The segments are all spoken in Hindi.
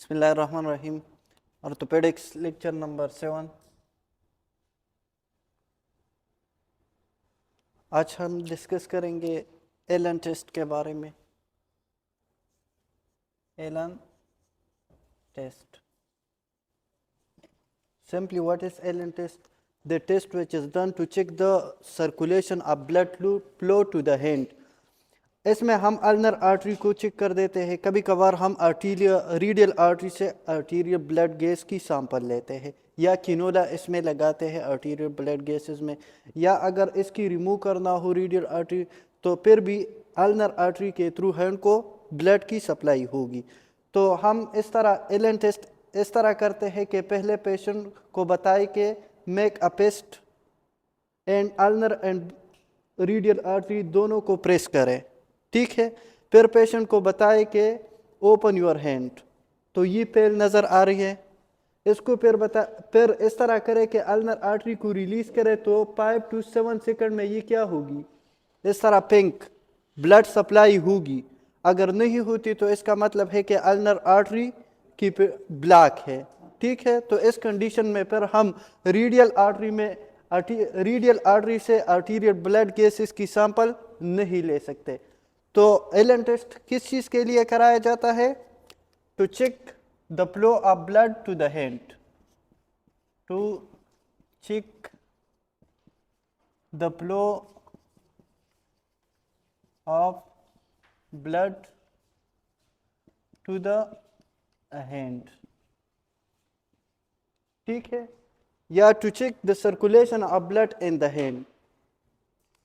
बिस्मिल्लाहिर्रहमानिर्रहीम। Orthopaedics lecture number 7। आज हम डिस्कस करेंगे एलन टेस्ट के बारे में। Allen test, simply what is Allen test? The test which is done to check the circulation of blood flow to the hand. इसमें हम अल्नर आर्टरी को चेक कर देते हैं। कभी कभार हम रीडियल आर्टरी से आर्टीरियल ब्लड गैस की सैंपल लेते हैं या किनोला इसमें लगाते हैं आर्टीरियल ब्लड गैसेस में, या अगर इसकी रिमूव करना हो रीडियल आर्टरी तो फिर भी अल्नर आर्टरी के थ्रू हैंड को ब्लड की सप्लाई होगी। तो हम इस तरह एलन टेस्ट इस तरह करते हैं कि पहले पेशेंट को बताए कि make a paste and ulnar and radial artery दोनों को प्रेस करें, ठीक है। फिर पेशेंट को बताए कि ओपन योर हैंड, तो ये पेल नज़र आ रही है। इसको फिर इस तरह करे कि अल्नर आर्टरी को रिलीज करे तो 5 to 7 सेकंड में ये क्या होगी, इस तरह पिंक ब्लड सप्लाई होगी। अगर नहीं होती तो इसका मतलब है कि अल्नर आर्टरी की ब्लॉक है, ठीक है। तो इस कंडीशन में फिर हम रीडियल आर्टरी से आर्टीरियल ब्लड गैसेस की सैंपल नहीं ले सकते। तो एलन टेस्ट किस चीज़ के लिए कराया जाता है? To check the flow of blood to the hand, to check the flow of blood to the hand, ठीक है, या to check the circulation of blood in the hand.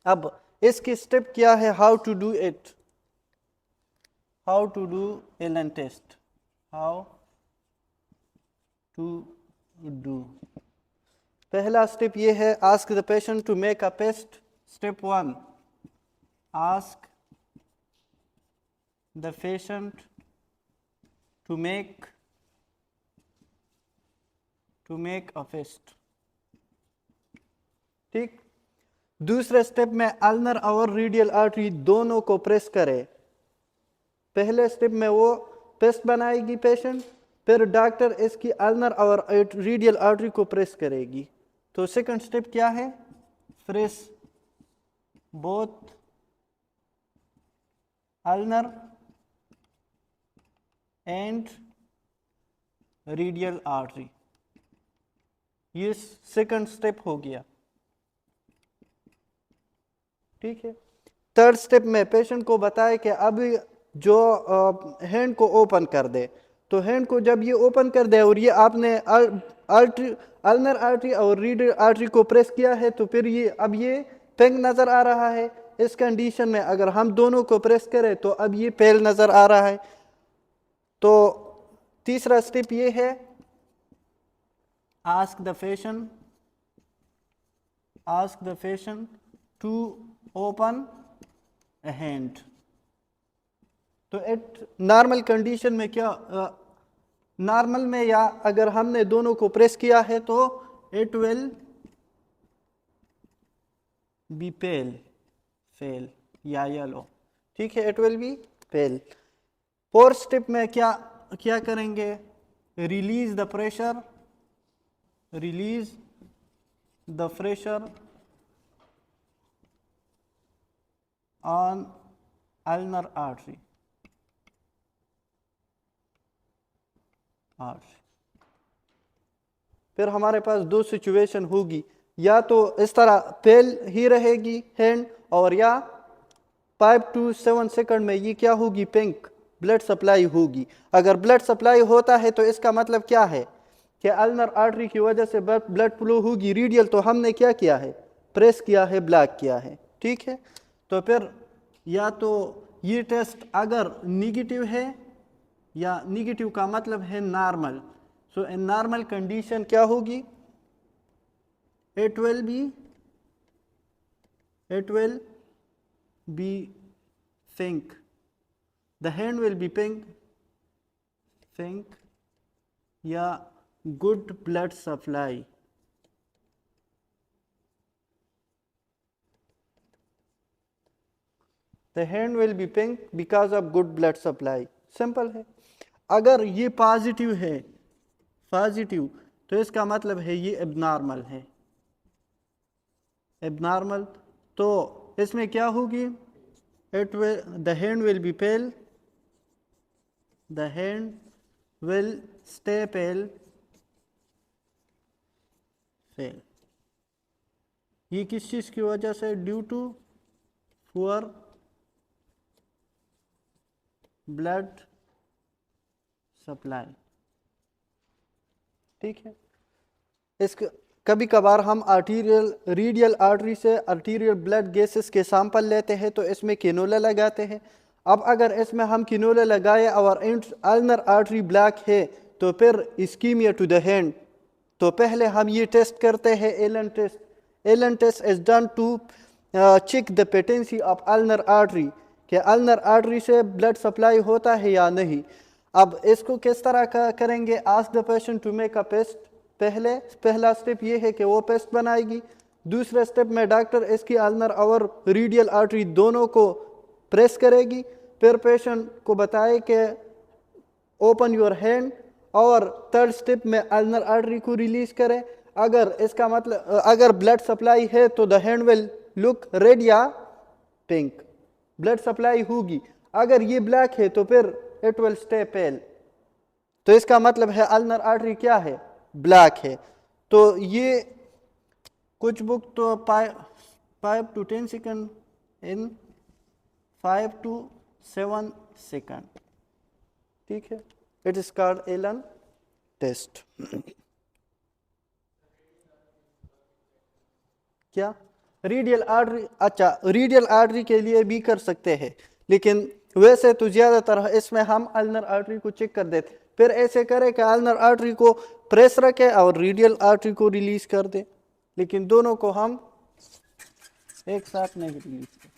अब इसकी स्टेप क्या है, how to do it, how to do Allen test, how to do. पहला स्टेप ये है, ask the patient to make a fist. Step 1, ask the patient to make a paste, ठीक। दूसरे स्टेप में अल्नर और रीडियल आर्टरी दोनों को प्रेस करे। पहले स्टेप में वो पेस्ट बनाएगी पेशेंट, फिर डॉक्टर इसकी अल्नर और रीडियल आर्टरी को प्रेस करेगी। तो सेकंड स्टेप क्या है, press both ulnar and radial artery, ये सेकंड स्टेप हो गया, ठीक है। थर्ड स्टेप में पेशेंट को बताए कि अब जो हैंड को ओपन कर दे, तो हैंड को जब ये ओपन कर दे और ये आपने अल्नर आर्टरी और रीडियल आर्टरी को प्रेस किया है, तो फिर ये अब ये पिंक नज़र आ रहा है। इस कंडीशन में अगर हम दोनों को प्रेस करें तो अब ये पेल नज़र आ रहा है। तो तीसरा स्टेप ये है, ask the patient to open a hand। तो एट नॉर्मल कंडीशन में क्या, नॉर्मल में या अगर हमने दोनों को प्रेस किया है तो इट विल बी पेल या येलो, ठीक है, it will be pale. Fourth step में क्या करेंगे, release the pressure on ulnar artery। फिर हमारे पास दो सिचुएशन होगी, या तो इस तरह पेल ही रहेगी हैंड, और या 5 to 7 सेकंड में ये क्या होगी, पिंक ब्लड सप्लाई होगी। अगर ब्लड सप्लाई होता है तो इसका मतलब क्या है कि अल्नर आर्टरी की वजह से ब्लड फ्लो होगी। रीडियल तो हमने क्या किया है, प्रेस किया है, ब्लॉक किया है, ठीक है। तो फिर या तो ये टेस्ट अगर निगेटिव है, या निगेटिव का मतलब है normal, so in normal condition क्या होगी, it will be pink, the hand will be pink या good blood supply. The hand will be pink because of good blood supply, simple है। अगर ये पॉजिटिव है, पॉजिटिव, तो इसका मतलब है ये एबनॉर्मल है, एबनॉर्मल। तो इसमें क्या होगी, it will, the hand will be pale, the hand will stay pale, fail. ये किस चीज की वजह से, due to poor blood supply. ठीक है। इसके कभी कभार हम आर्टीरियल रीडियल आर्टरी से आर्टीरियल ब्लड गैसेस के सैंपल लेते हैं तो इसमें किनोला लगाते हैं। अब अगर इसमें हम किनोला लगाए और अल्नर आर्टरी ब्लॉक है तो फिर इस्कीमिया टू द हैंड, तो पहले हम ये टेस्ट करते हैं, Allen test. Allen test is done to check the patency of ulnar artery, कि अल्नर आर्टरी से ब्लड सप्लाई होता है या नहीं। अब इसको किस तरह का करेंगे, ask the patient to make a fist. पहला स्टेप ये है कि वो पेस्ट बनाएगी। दूसरे स्टेप में डॉक्टर इसकी अल्नर और रीडियल आर्टरी दोनों को प्रेस करेगी, फिर पेशेंट को बताए कि ओपन योर हैंड, और थर्ड स्टेप में अल्नर आर्टरी को रिलीज करें। अगर इसका मतलब अगर ब्लड सप्लाई है तो the hand will look red या पिंक, ब्लड सप्लाई होगी। अगर ये ब्लैक है तो फिर इट विल स्टे पेल, तो इसका मतलब है अल्नर आर्टरी क्या है, ब्लैक है। तो ये कुछ बुक तो 5 to 10 second in 5 to 7 second. ठीक है, it is called Allen test. क्या रीडियल आर्टरी, अच्छा रीडियल आर्टरी के लिए भी कर सकते हैं, लेकिन वैसे तो ज्यादातर इसमें हम अल्नर आर्टरी को चेक कर देते, फिर ऐसे करें कि अल्नर आर्टरी को प्रेस रखे और रीडियल आर्टरी को रिलीज कर दे, लेकिन दोनों को हम एक साथ नहीं रिलीज कर।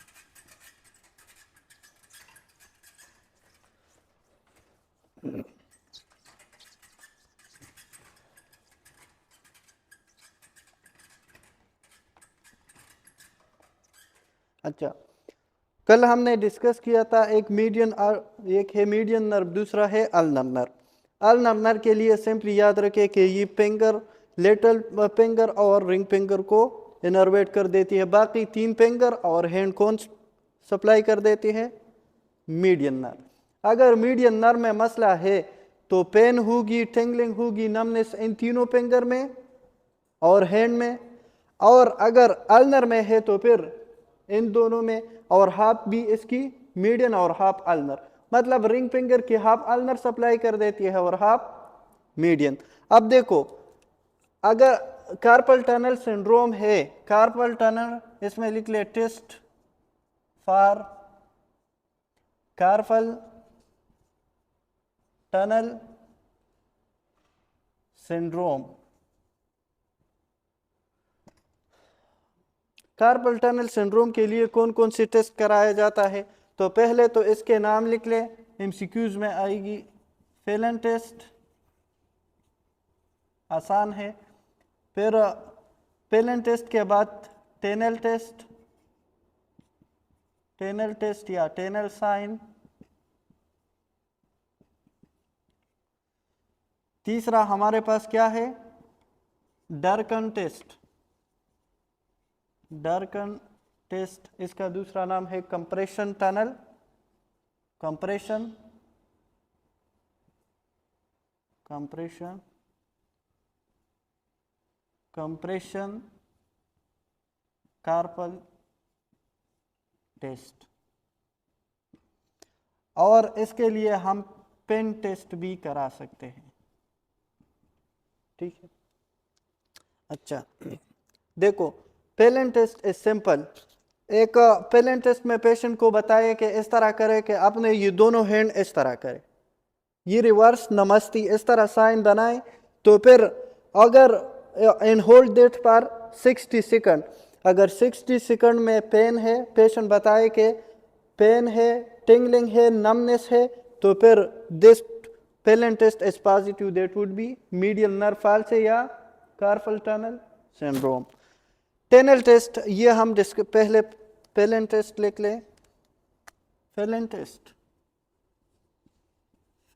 अच्छा, कल हमने डिस्कस किया था एक है मीडियन नर्व, दूसरा है अल्नर नर्व। अल्नर नर्व के लिए सिंपली याद रखें कि ये फिंगर, लिटिल फिंगर और रिंग फिंगर को इनर्वेट कर देती है, बाकी 3 फिंगर और हैंड कौन सप्लाई कर देती है, मीडियन नर्व। अगर मीडियन नर्व में मसला है तो पेन होगी, टिंगलिंग होगी, नमनेस इन तीनों फिंगर में और हैंड में, और अगर अल्नर में है तो फिर इन दोनों में, और हाफ भी इसकी मीडियन और हाफ अल्नर, मतलब रिंग फिंगर की हाफ अल्नर सप्लाई कर देती है और हाफ मीडियन। अब देखो, अगर कार्पल टनल सिंड्रोम है, कार्पल टनल, इसमें लिख ले test for carpal tunnel syndrome. Carpal tunnel syndrome के लिए कौन कौन से टेस्ट कराया जाता है, तो पहले तो इसके नाम लिख ले, एमसीक्यूज में आएगी। फेलन टेस्ट आसान है, फिर फेलन टेस्ट के बाद टेनल टेस्ट, टेनल टेस्ट या टेनल साइन। तीसरा हमारे पास क्या है, डर्कन टेस्ट, डर्कन टेस्ट, इसका दूसरा नाम है compression tunnel, compression, compression, compression carpal test, और इसके लिए हम पेन टेस्ट भी करा सकते हैं। ठीक है, अच्छा देखो, पेलन टेस्ट इज सिंपल। एक पेलन टेस्ट में पेशेंट को बताए कि इस तरह करे कि आपने ये दोनों हैंड इस तरह करे, ये रिवर्स नमस्ती इस तरह साइन बनाए, तो फिर अगर इन होल्ड दैट फॉर 60 सेकंड, अगर 60 सेकंड में पेन है, पेशेंट बताए कि पेन है, टिंगलिंग है, नमनेस है, तो फिर this Phalen test is positive, that would be medial nerve palsy या carpal tunnel syndrome. Tinel test, ये हम पहले पेलन टेस्ट लिख लें, फेलन टेस्ट,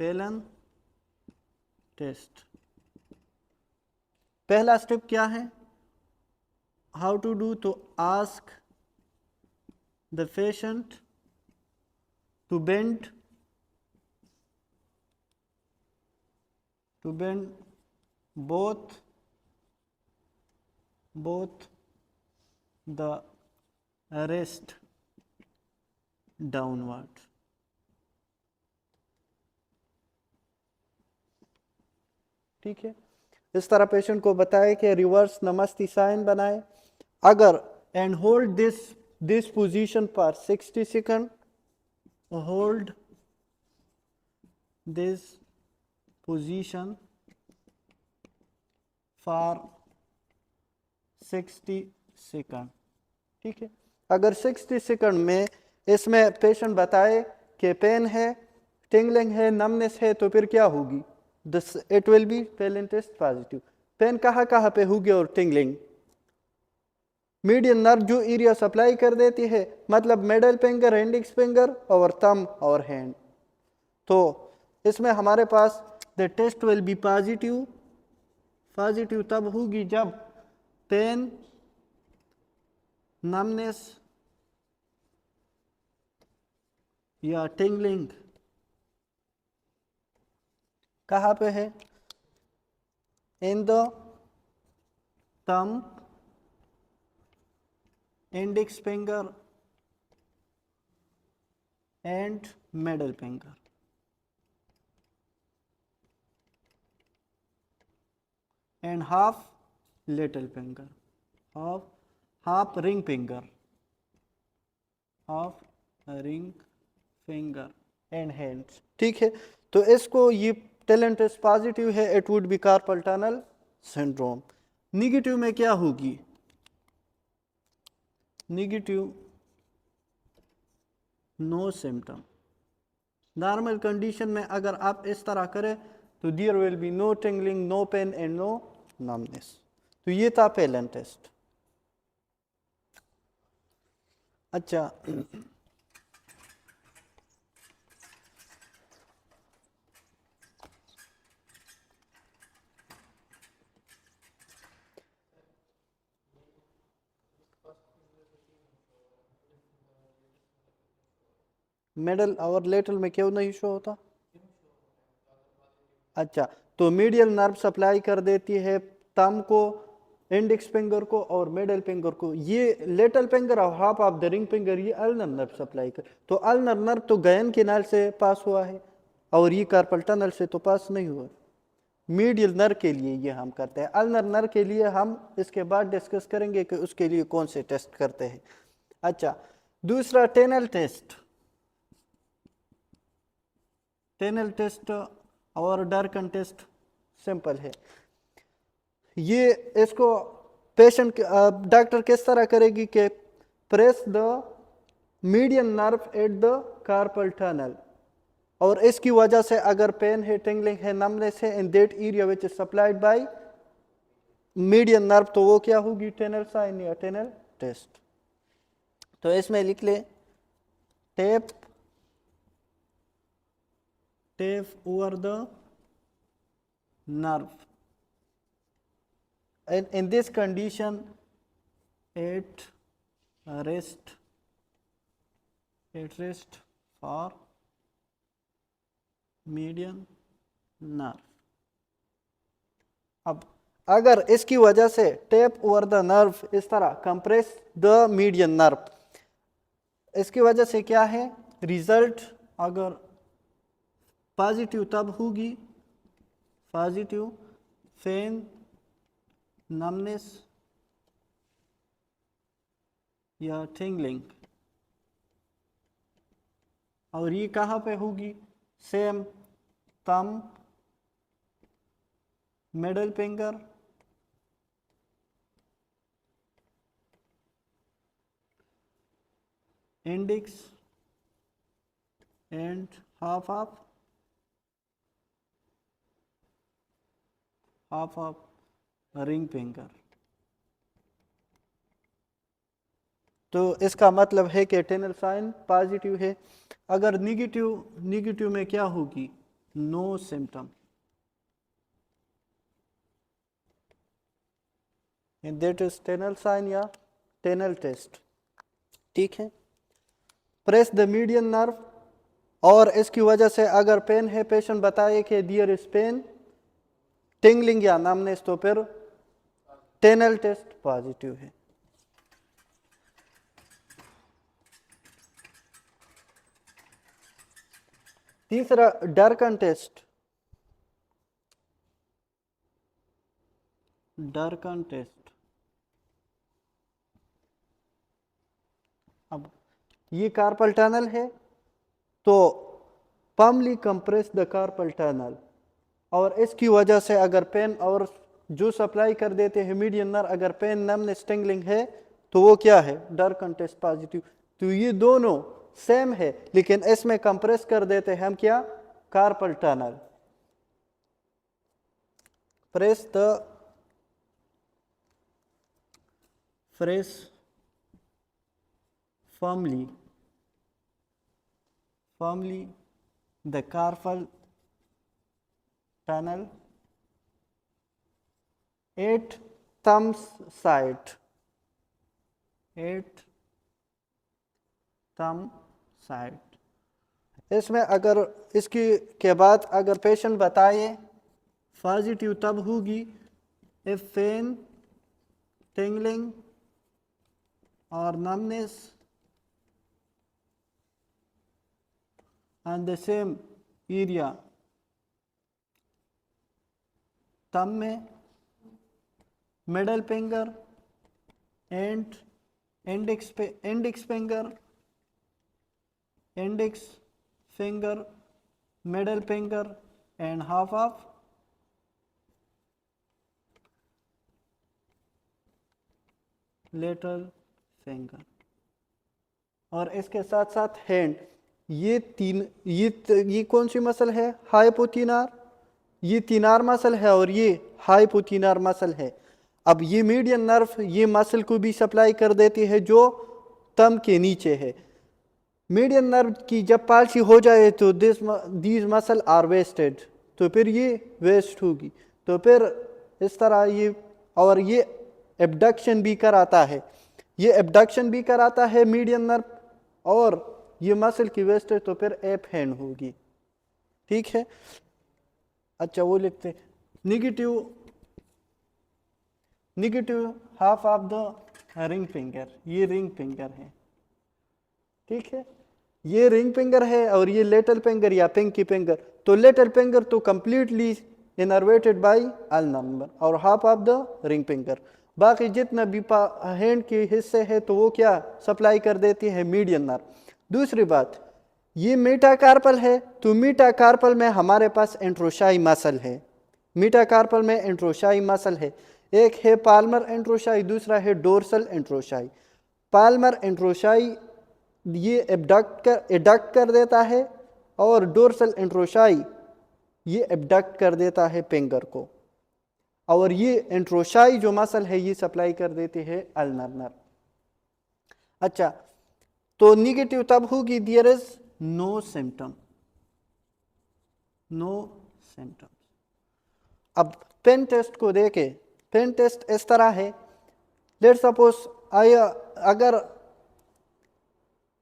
फेलन टेस्ट। पहला स्टेप क्या है, हाउ टू डू, तो ask the patient to bend both the wrist downward। ठीक है, इस तरह पेशेंट को बताए कि रिवर्स नमस्ते साइन बनाए, अगर एंड होल्ड दिस पोजीशन पर 60 second, hold this position for 60 second. ठीक है, अगर 60 सेकंड में इसमें पेशेंट बताए कि पेन है, टिंगलिंग है, नमनेस है, तो फिर क्या होगी, this it will be Phalen test positive. Pain कहाँ पे होगी और टिंगलिंग, मीडियन नर्व जो एरिया सप्लाई कर देती है, मतलब मिडल फिंगर, इंडेक्स फिंगर और थंब और हैंड। तो इसमें हमारे पास the test will be positive. Positive तब होगी जब पेन, नमनेस या टिंगलिंग कहाँ पे है, in the thumb, index finger and middle finger. And half little finger, half ring finger, half ring finger and hands. ठीक है, तो इसको ये टेलेंट टेस्ट पॉजिटिव है, it would be carpal tunnel syndrome. Negative में क्या होगी, negative no symptom. Normal condition में अगर आप इस तरह करें तो there will be no tingling, no pain and no numbness. तो ये था पेलेंट टेस्ट। अच्छा, मिडल और लेटरल में क्यों नहीं शो होता, अच्छा, तो मीडियल नर्व सप्लाई कर देती है थंब को, इंडेक्स फिंगर को और मिडल फिंगर को। ये लेटल फिंगर और half of the ring finger ये अल्नर नर्व सप्लाई कर, तो अल्नर नर्व तो गयन केनाल से पास हुआ है और ये कार्पल टनल से तो पास नहीं हुआ। मीडियल नर्व के लिए ये हम करते हैं, अल्नर नर्व के लिए हम इसके बाद डिस्कस करेंगे कि उसके लिए कौन से टेस्ट करते हैं। अच्छा, दूसरा टेनल टेस्ट। टेनल टेस्ट और डर्कन टेस्ट सिंपल है, ये इसको पेशेंट डॉक्टर किस तरह करेगी कि press the median nerve at the carpal tunnel, और इसकी वजह से अगर पेन है, टिंगलिंग है, नमनेस है in that area which is supplied bye median nerve, तो वो क्या होगी, टेनल साइन या टेनल टेस्ट। तो इसमें लिख ले tape over the nerve, and in this condition it rest for median nerve। अब अगर इसकी वजह से टेप ओवर द नर्व इस तरह कंप्रेस द मीडियन नर्व, इसकी वजह से क्या है रिजल्ट, अगर पॉजिटिव तब होगी, पॉजिटिव पेन, नमनेस या टिंगलिंग, और ये कहाँ पे होगी, same thumb, middle finger, index and half of ring finger. तो इसका मतलब है कि टेनल साइन पॉजिटिव है। अगर निगेटिव में क्या होगी, no symptom. That is Tinel sign या टेनल टेस्ट। ठीक है, प्रेस द मीडियन नर्व, और इसकी वजह से अगर पेन है, पेशेंट बताए कि डियर इज पेन, टिंगलिंग या नमनेस, तो फिर टेनल टेस्ट पॉजिटिव है। तीसरा डरकन टेस्ट। डरकन टेस्ट, अब ये कार्पल टनल है, तो पम्पली कंप्रेस द कार्पल टनल, और इसकी वजह से अगर पेन और जो सप्लाई कर देते हैं मीडियन नर्व, अगर पेन नमनेस टिंगलिंग है तो वो क्या है, डरकन टेस्ट पॉजिटिव। तो ये दोनों सेम है, लेकिन इसमें कंप्रेस कर देते हैं हम क्या, carpal tunnel. Press firmly the carpal tunnel at thumb side, इसमें अगर इसकी के बाद अगर पेशेंट बताए पॉजिटिव तब होगी इफ पेन, टिंगलिंग और numbness and the same area, thumb में, middle finger and index finger, middle finger and half of lateral finger, और इसके साथ साथ हैंड। ये तीन, ये कौन सी मसल है, हाइपोथिनार, ये तीनार मसल है और ये हाइपोथिनार मसल है। अब ये मीडियन नर्व ये मसल को भी सप्लाई कर देती है जो थंब के नीचे है। मीडियन नर्व की जब पाल्सी हो जाए तो दीज मसल आर वेस्टेड, तो फिर ये वेस्ट होगी, तो फिर इस तरह ये, और ये एब्डक्शन भी कराता है, ये एब्डक्शन भी कराता है मीडियन नर्व, और ये मसल की वेस्टेज, तो फिर एप हैंड होगी। ठीक है, अच्छा वो लिखते negative half of the ring finger, ये रिंग फिंगर है। ठीक है, ये रिंग फिंगर है और ये लिटिल फिंगर या पिंकी फिंगर, तो लिटिल फिंगर तो completely innervated by ulnar number और half of the ring finger, बाकी जितना भी हैंड के हिस्से है तो वो क्या सप्लाई कर देती है मीडियन नर्व। दूसरी बात, ये मेटाकार्पल है, तो मेटाकार्पल में हमारे पास एंट्रोशाई मसल है, मेटाकार्पल में एंट्रोशाई मसल है, एक है पाल्मर एंट्रोशाई, दूसरा है डोर्सल एंट्रोशाई। पाल्मर एंट्रोशाई ये एडक्ट कर देता है, और डोर्सल एंट्रोशाई ये एबडक्ट कर देता है फिंगर को, और ये एंट्रोशाई जो मसल है ये सप्लाई कर देती है अल्नर नर्व। अच्छा, तो निगेटिव तब होगी देयर इज नो सिम्टम, अब पेन टेस्ट को देखे, पेन टेस्ट इस तरह है, लेट सपोज अगर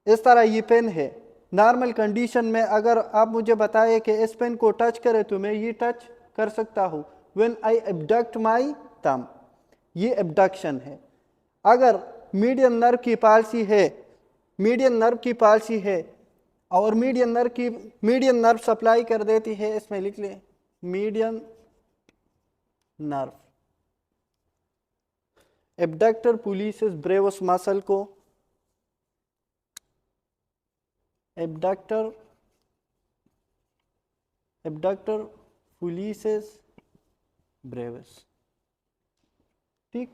इस तरह ये पेन है, नॉर्मल कंडीशन में अगर आप मुझे बताए कि इस पेन को टच करे तो मैं ये टच कर सकता हूँ, when I abduct my thumb, ये एबडक्शन है। अगर मीडियन नर्व की पाल्सी है, मीडियन नर्व की पाल्सी है और मीडियन नर्व सप्लाई कर देती है, इसमें लिख ले मीडियन नर्व, एबडक्टर पुलिसिस ब्रेवस मसल को, एबडक्टर पुलिसिस ब्रेवस। ठीक,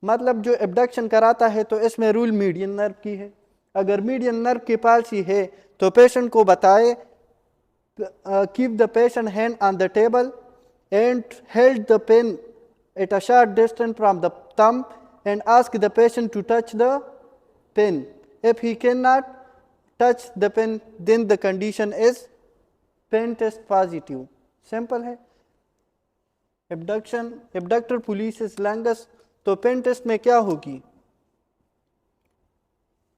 मतलब जो एबडक्शन कराता है तो इसमें रूल मीडियन नर्व की है। अगर मीडियन नर्व की पाल्सी है तो पेशेंट को बताए keep the patient hand on the table and held the pen at a short distance from the thumb and ask the patient to touch the pen. If he cannot touch the pen, then the condition is pen test positive. Simple है। Abductor pollicis longus तो पेन टेस्ट में क्या होगी?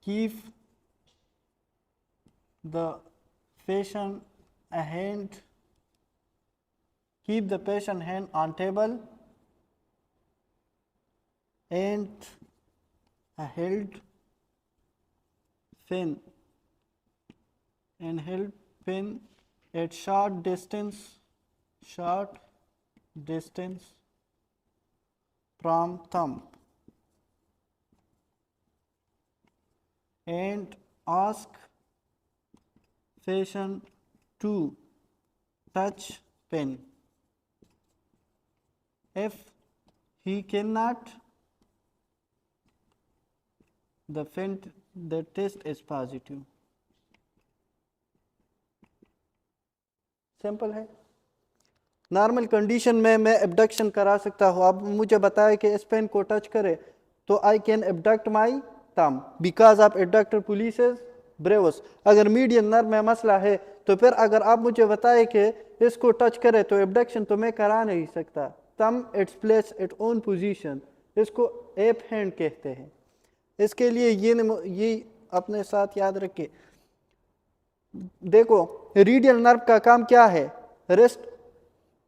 Keep the patient hand keep the patient hand on table and held pen at short distance from thumb and ask patient to touch pen. If he cannot, the test is positive. Simple है। नॉर्मल कंडीशन में मैं एबडक्शन करा सकता हूँ। अब मुझे बताया कि इस पेन को टच करे तो I can abduct my thumb because of abductor pollicis brevis. अगर मीडियन नर्व में मसला है तो फिर अगर आप मुझे बताए कि इसको टच करे तो एबडक्शन तो मैं करा नहीं सकता। Thumb its place it own position, इसको एप हैंड कहते हैं। इसके लिए ये अपने साथ याद रखिए। देखो रीडियल नर्व का काम क्या है? रेस्ट,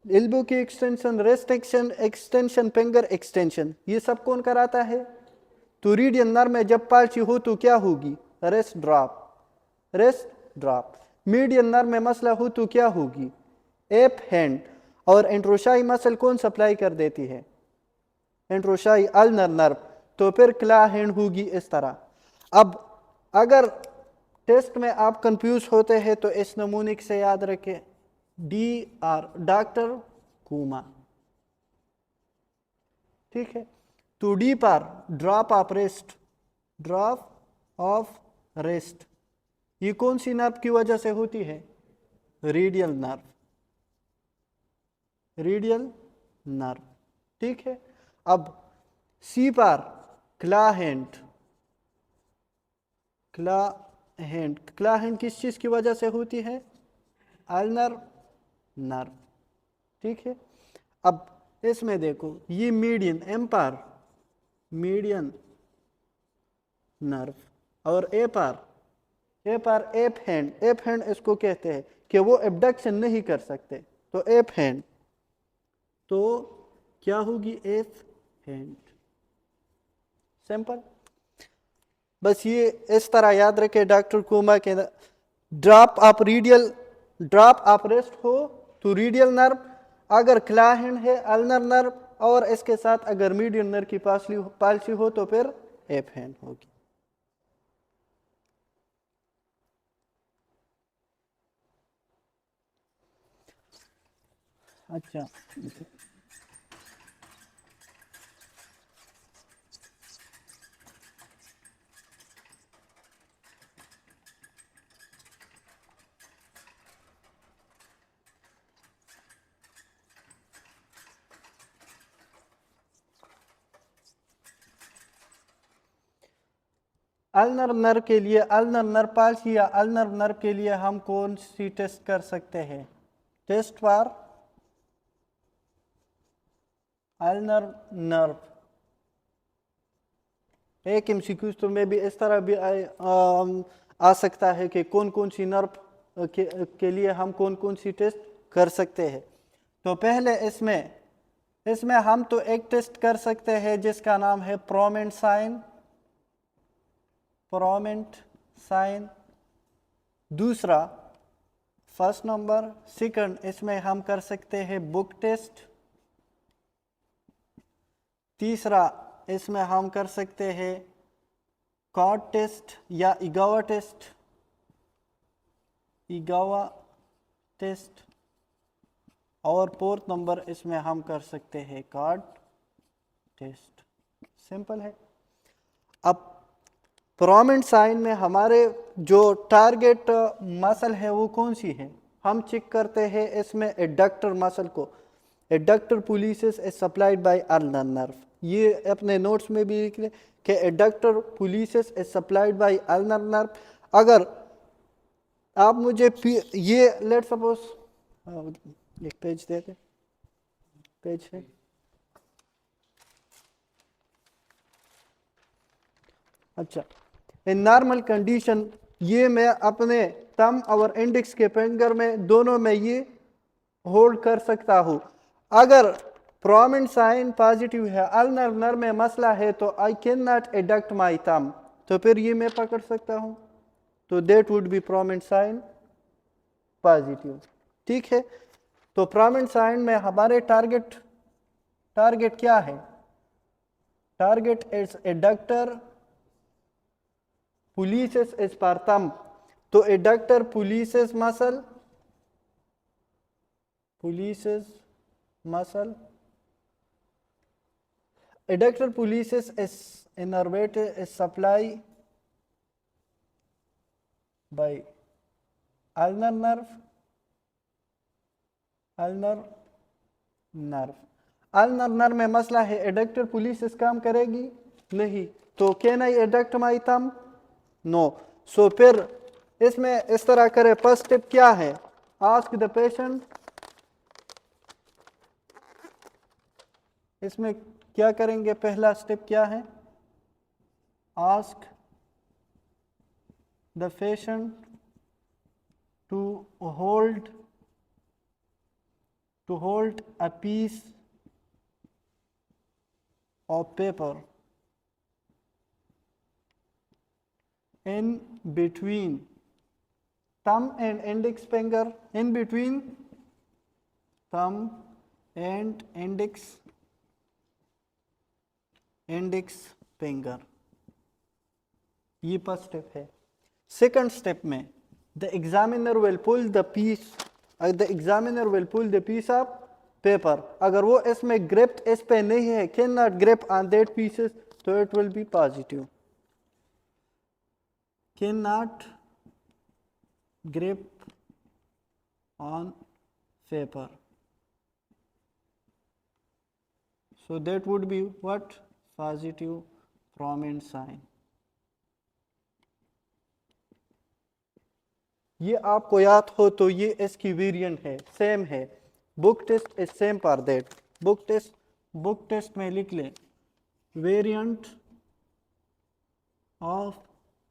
एल्बो की extension, rest extension, finger extension, ये सब कौन कराता है? तो रीडियल नर्व में जब पाल्सी हो तो क्या होगी? Rest drop. मीडियल नर्व में मसला हो तो क्या होगी? App hand. और एंट्रोशाई मसल कौन सप्लाई कर देती है? एंट्रोशाई अल्नर नर्व। तो फिर क्ला हैंड होगी इस तरह। अब अगर टेस्ट में आप कंफ्यूज होते हैं तो इस नमूने से याद रखें, DR डॉक्टर कूमा, ठीक है। तो डी पर ड्रॉप ऑफ रेस्ट, ये कौन सी नर्व की वजह से होती है? रेडियल नर्व, ठीक है। अब सी पर क्ला हैंड किस चीज की वजह से होती है? अल्नर नर्व, ठीक है। अब इसमें देखो ये मीडियन एम पर मीडियन नर्व और ए पर एप हैंड इसको कहते हैं कि वो एबडक्शन नहीं कर सकते, तो एप हैंड, तो क्या होगी? App hand. सिंपल, बस ये इस तरह याद रखे डॉक्टर कुमा के। ड्रॉप ऑफ रेस्ट हो तो रीडियल नर्व, अगर क्ला हैंड है अल्नर नर्व, और इसके साथ अगर मीडियन नर्व की पाल्सी हो तो फिर एप हैंड होगी। अच्छा, अल्नर नर्व के लिए, अल्नर नर्व पाल्सी या अल्नर नर्व के लिए हम कौन सी टेस्ट कर सकते हैं? Test for ulnar nerve. एक MCQ तो में भी इस तरह भी आ सकता है कि कौन कौन सी नर्व के लिए हम कौन कौन सी टेस्ट कर सकते हैं। तो पहले इसमें हम तो एक टेस्ट कर सकते हैं जिसका नाम है प्रोमेंट साइन। दूसरा फर्स्ट नंबर। सेकंड इसमें हम कर सकते हैं बुक टेस्ट। तीसरा इसमें हम कर सकते हैं कॉर्ड टेस्ट या इगावा टेस्ट। और फोर्थ नंबर इसमें हम कर सकते हैं कार्ड टेस्ट। सिंपल है। अब प्रोमिनेंट साइन में हमारे जो टारगेट मसल है वो कौन सी है? हम चेक करते हैं इसमें एडक्टर मसल को। Adductor pollicis is supplied by ulnar nerve. ये अपने नोट्स में भी लिख लें कि adductor pollicis is supplied by ulnar nerve. अगर आप मुझे ये लेट सपोज एक पेज देते, पेज है अच्छा, इन नॉर्मल कंडीशन ये मैं अपने थंब और इंडेक्स के फिंगर में दोनों में ये होल्ड कर सकता हूँ। अगर प्रोमिनेंट साइन पॉजिटिव है, अल्नर नर में मसला है, तो I can not adduct my thumb, तो फिर ये मैं पकड़ सकता हूँ, तो that would be prominent sign positive. ठीक है, तो प्रोमिनेंट साइन में हमारे टारगेट क्या है? Target is adductor pollicis is पर थंब, तो adductor pollicis muscle adductor pollicis is innervated is supplied by ulnar nerve. ulnar nerve में मसला है, एडक्टर पुलिसिस काम करेगी नहीं, तो can I adduct my thumb? No. So फिर इसमें इस तरह करे, फर्स्ट स्टेप क्या है? आस्क द पेशेंट, इसमें क्या करेंगे? पहला स्टेप क्या है? Ask the patient to hold a piece of paper in between thumb and index finger, in between thumb and index finger, ये फर्स्ट स्टेप है। सेकंड स्टेप में the examiner will pull the piece of paper, अगर वो इसमें ग्रिप इस पे नहीं है, cannot grip on that pieces, तो it will be positive. Cannot grip on paper, so that would be what? Positive prominent sign। ये आपको याद हो तो ये इसकी वेरिएंट है, सेम है। Book test is same for that. Book test में लिख लें, variant of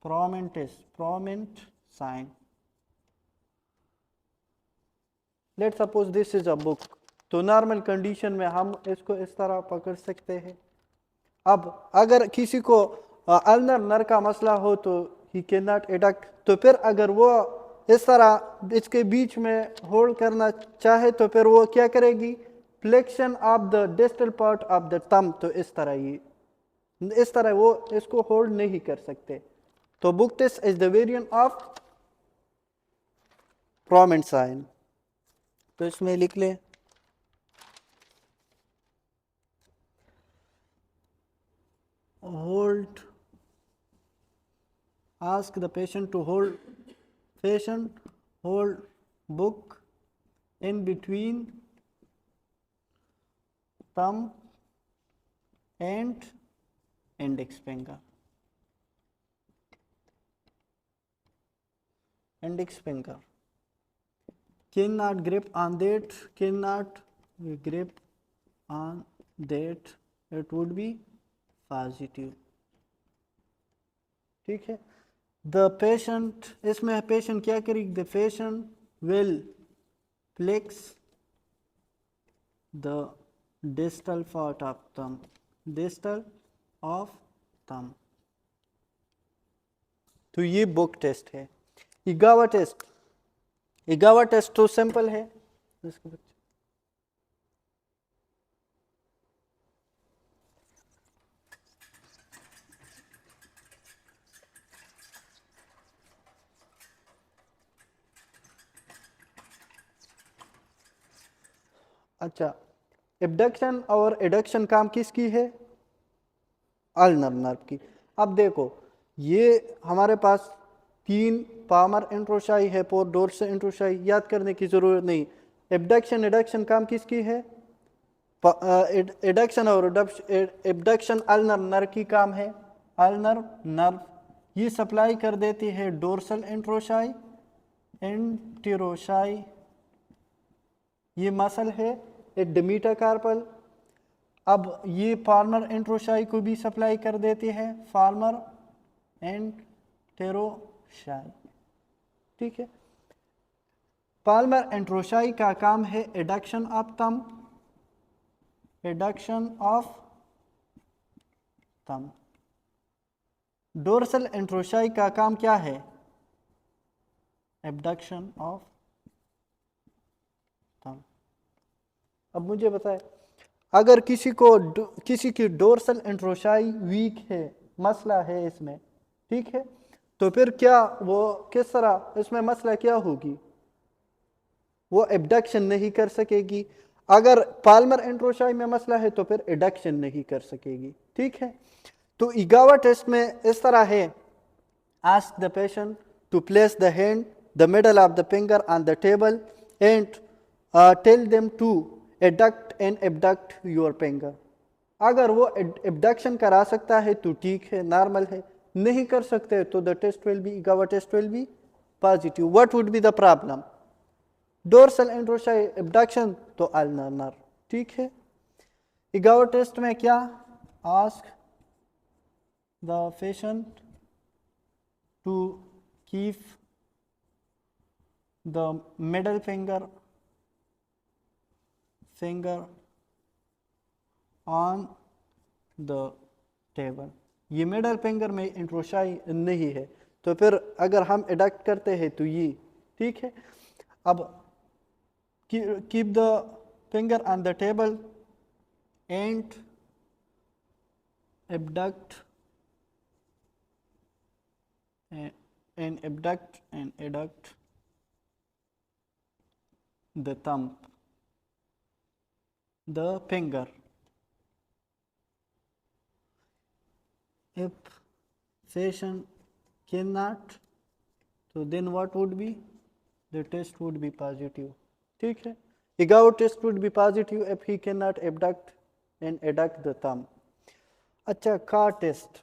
prominent sign। Let suppose this is a book, तो नॉर्मल कंडीशन में हम इसको इस तरह पकड़ सकते हैं। अब अगर किसी को अल्नर नर का मसला हो तो ही कैन नॉट एडक्ट, तो फिर अगर वो इस तरह इसके बीच में होल्ड करना चाहे तो फिर वो क्या करेगी? Flexion of the distal part of the thumb, तो इस तरह वो इसको होल्ड नहीं कर सकते। तो book test is the variant of prominent sign, तो इसमें लिख लें hold, ask the patient to hold book in between thumb and index finger, cannot grip on that, it would be positive. ठीक है, द पेशेंट, इसमें पेशेंट क्या करेगी? The patient will flex the distal part of thumb, तो ये बुक टेस्ट है। इगावा टेस्ट तो सिंपल है। अच्छा, एब्डक्शन और एडक्शन काम किसकी है? अल्नर नर्व की। अब देखो, ये हमारे पास 3 पामर इंट्रोशाई है, पोर डोर्सल इंट्रोशाई, याद करने की जरूरत नहीं। एब्डक्शन एडक्शन काम किसकी है? एडक्शन और एब्डक्शन अल्नर नर्व की काम है। अल्नर नर्व ये सप्लाई कर देती है डोर्सल इंट्रोशाई, एंटेरोशाई, ये मसल है एडमीटाकार्पल। अब ये फार्मर इंट्रोशाई को भी सप्लाई कर देती है, फार्मर एंटेरोशाई। ठीक है, पाल्मर एंट्रोशाई का काम है adduction of thumb, adduction of thumb. Dorsal interossei का काम क्या है? Abduction of thumb. अब मुझे बताए, अगर किसी की डोर्सल एंट्रोशाई वीक है, मसला है इसमें, ठीक है, तो फिर क्या वो किस तरह इसमें मसला क्या होगी? वो एबडक्शन नहीं कर सकेगी। अगर पाल्मर एंट्रोशाई में मसला है तो फिर एडक्शन नहीं कर सकेगी। ठीक है, तो इगावा टेस्ट में इस तरह है, ask the patient to place the hand the middle of the finger on the table and tell them to adduct and abduct your finger. अगर वो एबडक्शन करा सकता है तो ठीक है, नॉर्मल है, नहीं कर सकते तो the test will be, Egawa test will be positive. What would be the problem? Dorsal interossei abduction तो अल्नर नर। ठीक है, इगावा टेस्ट में क्या? Ask the patient to keep the middle finger on the table. ये मिडल फिंगर में एंट्रोशाई नहीं है, तो फिर अगर हम एडक्ट करते हैं तो ये ठीक है। अब keep the finger on the table and abduct and adduct the thumb, the finger. If patient cannot, so then what would be? The test would be positive. ठीक है, Egawa test would be positive if he cannot abduct and adduct the thumb. अच्छा, का टेस्ट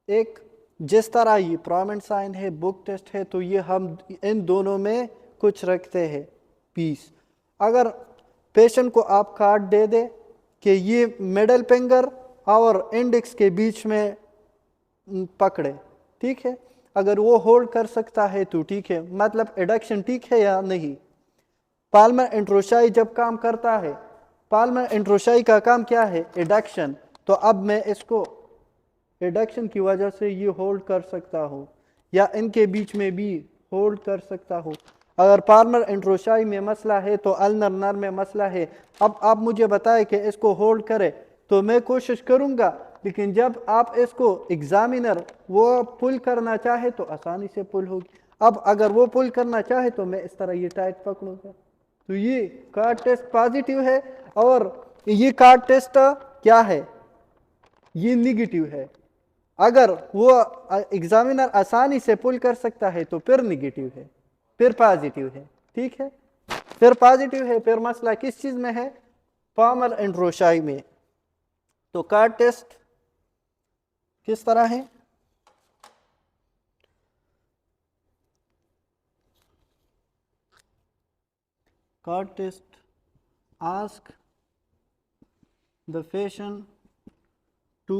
एक जिस तरह ये प्रोमिनेंट साइन है, बुक टेस्ट है, तो ये हम इन दोनों में कुछ रखते हैं पीस। अगर पेशेंट को आप कार्ड दे दे कि ये मिडल फिंगर और इंडेक्स के बीच में पकड़े, ठीक है, अगर वो होल्ड कर सकता है तो ठीक है, मतलब एडक्शन ठीक है या नहीं। पाल्मर एंट्रोशाई जब काम करता है, पाल्मर एंट्रोशाई का काम क्या है? एडक्शन। तो अब मैं इसको एडक्शन की वजह से ये होल्ड कर सकता हूँ या इनके बीच में भी होल्ड कर सकता हूँ। अगर पाल्मर एंट्रोशाई में मसला है तो अल्नर नर में मसला है। अब आप मुझे बताएं कि इसको होल्ड करे तो मैं कोशिश करूँगा, लेकिन जब आप इसको एग्जामिनर वो पुल करना चाहे तो आसानी से पुल होगी। अब अगर वो पुल करना चाहे तो मैं इस तरह ये टाइट पकड़ूंगा, तो ये कार्ड टेस्ट पॉजिटिव है और ये कार्ड टेस्ट क्या है? ये निगेटिव है। अगर वो एग्जामिनर आसानी से पुल कर सकता है तो फिर निगेटिव है, फिर पॉजिटिव है। ठीक है, फिर पॉजिटिव है, फिर मसला किस चीज में है? पाल्मर एंट्रोशाई में। तो कार्ड टेस्ट किस तरह है? Card test ask the patient to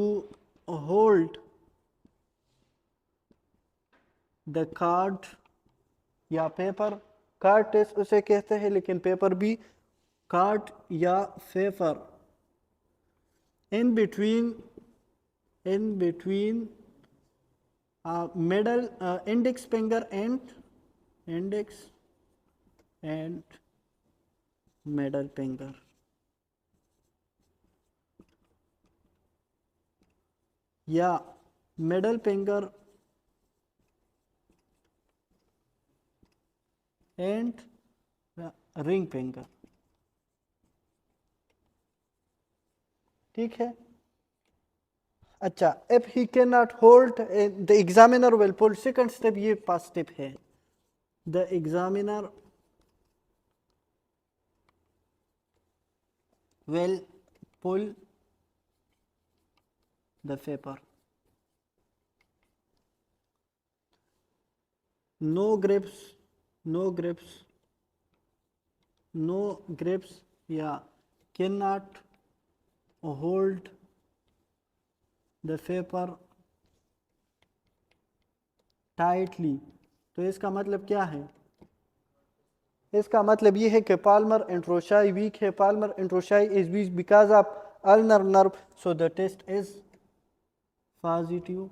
hold the card या पेपर। कार्ड टेस्ट उसे कहते हैं, लेकिन पेपर भी कार्ड या paper in between middle index finger and middle finger. या middle finger and ring finger. ठीक है, अच्छा, if he can not hold the examiner will pull. Second step ये फर्स्ट स्टेप है, the examiner will pull the paper. No grips, no grips, no grips, yeah, cannot hold the paper tightly, तो इसका मतलब क्या है? इसका मतलब ये है कि पाल्मर इंट्रोशाई वीक है, palmar interossei is weak because of ulnar nerve, so the test is positive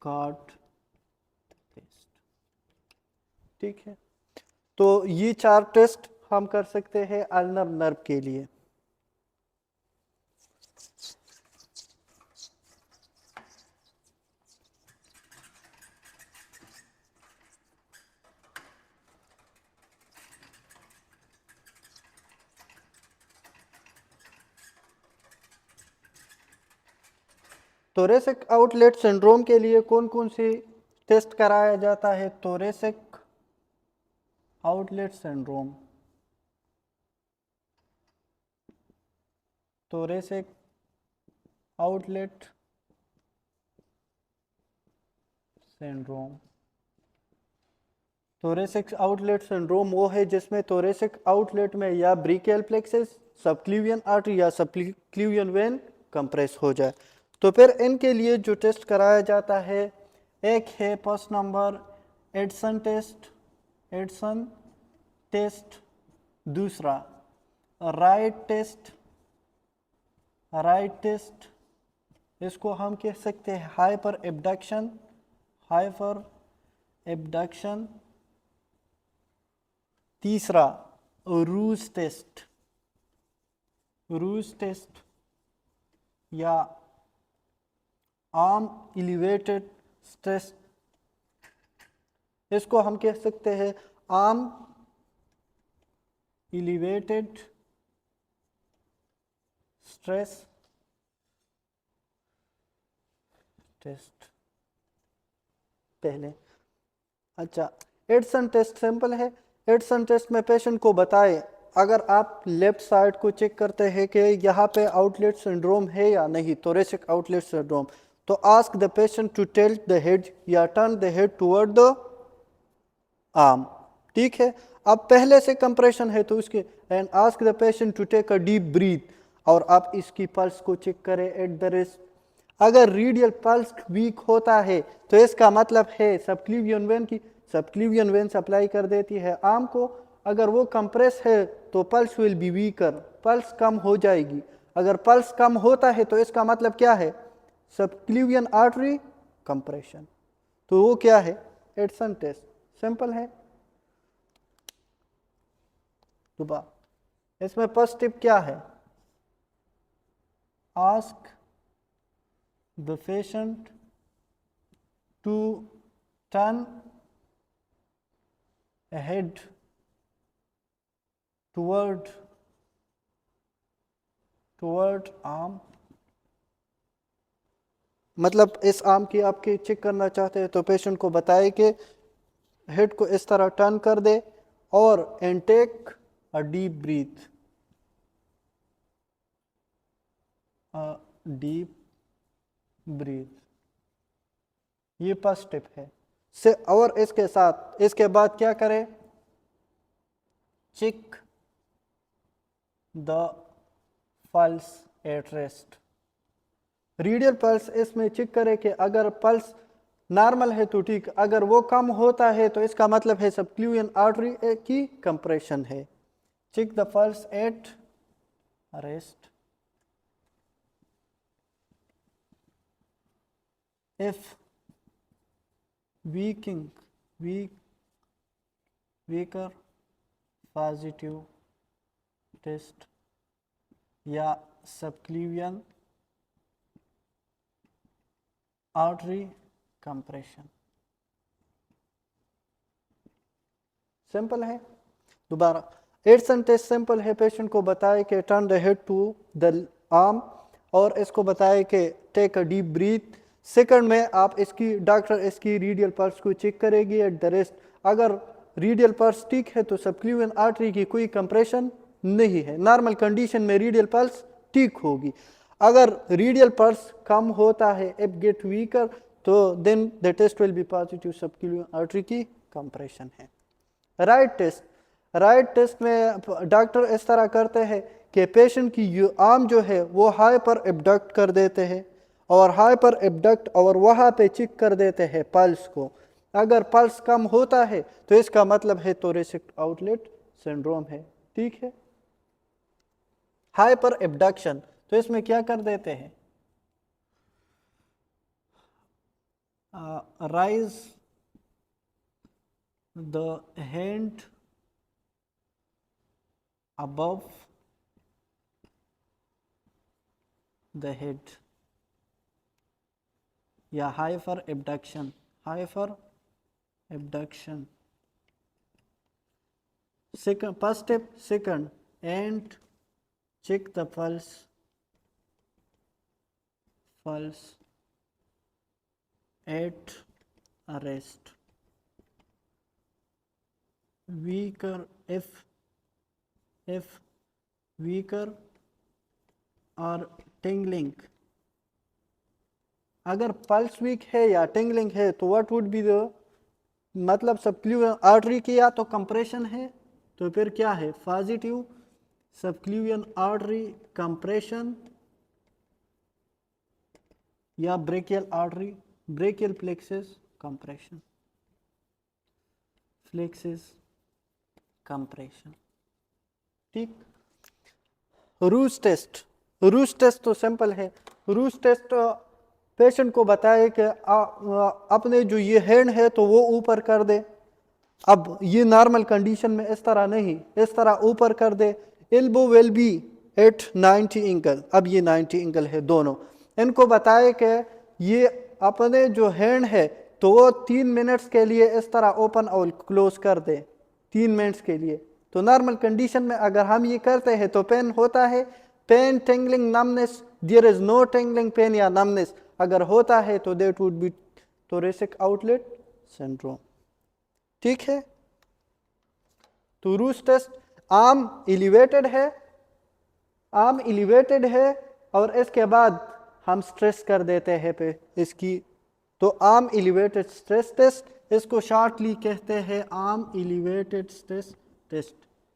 card test. ठीक है, तो ये 4 टेस्ट हम कर सकते हैं अल्नर नर्व के लिए। थोरेसिक आउटलेट सिंड्रोम के लिए कौन कौन सी टेस्ट कराया जाता है? Thoracic outlet syndrome, thoracic outlet syndrome. Thoracic outlet syndrome वो है जिसमें थोरेसिक आउटलेट में या ब्रेकियल प्लेक्सस, सबक्लीवियन आर्टरी या सबक्लीवियन वेन कंप्रेस हो जाए। तो फिर इनके लिए जो टेस्ट कराया जाता है, एक है first number Adson test, Adson test. दूसरा राइट टेस्ट, राइट टेस्ट, इसको हम कह सकते हैं हाइपर एब्डक्शन, हाइपर एब्डक्शन। तीसरा रूज टेस्ट, रूज टेस्ट या आर्म एलिवेटेड टेस्ट, इसको हम कह सकते हैं आर्म एलिवेटेड स्ट्रेस टेस्ट पहले। अच्छा, एडसन टेस्ट सिंपल है। एडसन टेस्ट में पेशेंट को बताए, अगर आप लेफ्ट साइड को चेक करते हैं कि यहाँ पे आउटलेट सिंड्रोम है या नहीं, थोरेसिक आउटलेट सिंड्रोम, तो ask the patient to tilt the head या turn the head toward the arm. ठीक है, अब पहले से कंप्रेशन है तो उसके and ask the patient to take a deep breath, और आप इसकी पल्स को चेक करें एट द रेस्ट। अगर रीडियल पल्स वीक होता है तो इसका मतलब है सबक्लीवियन वेन की, सबक्लीवियन वेन सप्लाई कर देती है आर्म को। अगर वो कंप्रेस है तो pulse will be weaker, pulse कम हो जाएगी। अगर पल्स कम होता है तो इसका मतलब क्या है? Subclavian artery compression. तो वो क्या है? एडसन टेस्ट, सिंपल है। दोबारा इसमें फर्स्ट टिप क्या है? Ask the patient to turn head toward arm. मतलब इस आर्म की आपके चेक करना चाहते हैं तो पेशेंट को बताए कि हेड को इस तरह टर्न कर दे और and take a deep breath, deep breath. ये फर्स्ट स्टेप है से, और इसके साथ इसके बाद क्या करें? Check the pulse at rest. Radial pulse इसमें चेक करें कि अगर पल्स नॉर्मल है तो ठीक, अगर वो कम होता है तो इसका मतलब है सबक्लीवियन आर्टरी की कंप्रेशन है। Check the pulse at rest. If weaker positive test या सबक्लीवियन आर्टरी कंप्रेशन। सिंपल है। दोबारा एडसन टेस्ट सिंपल है, पेशेंट को बताए कि turn the head to the arm और इसको बताए कि take a deep breath. Second में आप इसकी डॉक्टर इसकी रीडियल पल्स को चेक करेगी एट द रेस्ट। अगर रीडियल पल्स ठीक है तो सबक्लीवियन आर्टरी की कोई कंप्रेशन नहीं है, नॉर्मल कंडीशन में रीडियल पल्स ठीक होगी। अगर रीडियल पल्स कम होता है, इफ गेट वीकर, तो then the test will be positive subclavian artery की कंप्रेशन है। राइट टेस्ट, राइट टेस्ट में डॉक्टर इस तरह करते हैं कि पेशेंट की आर्म जो है वो हाइपर एब्डक्ट कर देते हैं और हाइपर एब्डक्ट और वहाँ पे चेक कर देते हैं पल्स को। अगर पल्स कम होता है तो इसका मतलब है थोरेसिक आउटलेट सिंड्रोम है। ठीक है। हाइपर एब्डक्शन, तो इसमें क्या कर देते हैं, rise the hand above the head या hyper abduction, hyper abduction. Second, first step, second, and check the pulse at rest. Weaker if weaker or tingling, अगर पल्स वीक है या टिंगलिंग है तो व्हाट वुड बी द मतलब सबक्ल्यूवियल आर्टरी की या तो कंप्रेशन है, तो फिर क्या है, पॉजिटिव सबक्ल्यूवियल आर्टरी कंप्रेशन या brachial artery brachial plexus compression, plexus compression. ठीक। रूज टेस्ट, रूज टेस्ट तो सिंपल है। रूज टेस्ट पेशेंट को बताए कि अपने जो ये हैंड है तो वो ऊपर कर दे। अब ये नॉर्मल कंडीशन में इस तरह नहीं, इस तरह ऊपर कर दे। Elbow will be at 90 angle, अब ये 90 एंगल है दोनों। इनको बताए कि ये अपने जो हैंड है तो वो 3 मिनट्स के लिए इस तरह ओपन और क्लोज कर दे, 3 मिनट्स के लिए। तो नॉर्मल कंडीशन में अगर हम ये करते हैं तो पेन होता है, pain, tingling, numbness, there is no tingling, pain या नमनेस अगर होता है तो that would be thoracic outlet syndrome. ठीक है। तो रूज टेस्ट, आर्म एलिवेटेड है, आर्म एलिवेटेड है और इसके बाद हम स्ट्रेस कर देते हैं पे इसकी, तो आर्म एलिवेटेड स्ट्रेस टेस्ट, इसको शॉर्टली कहते हैं arm elevated stress test,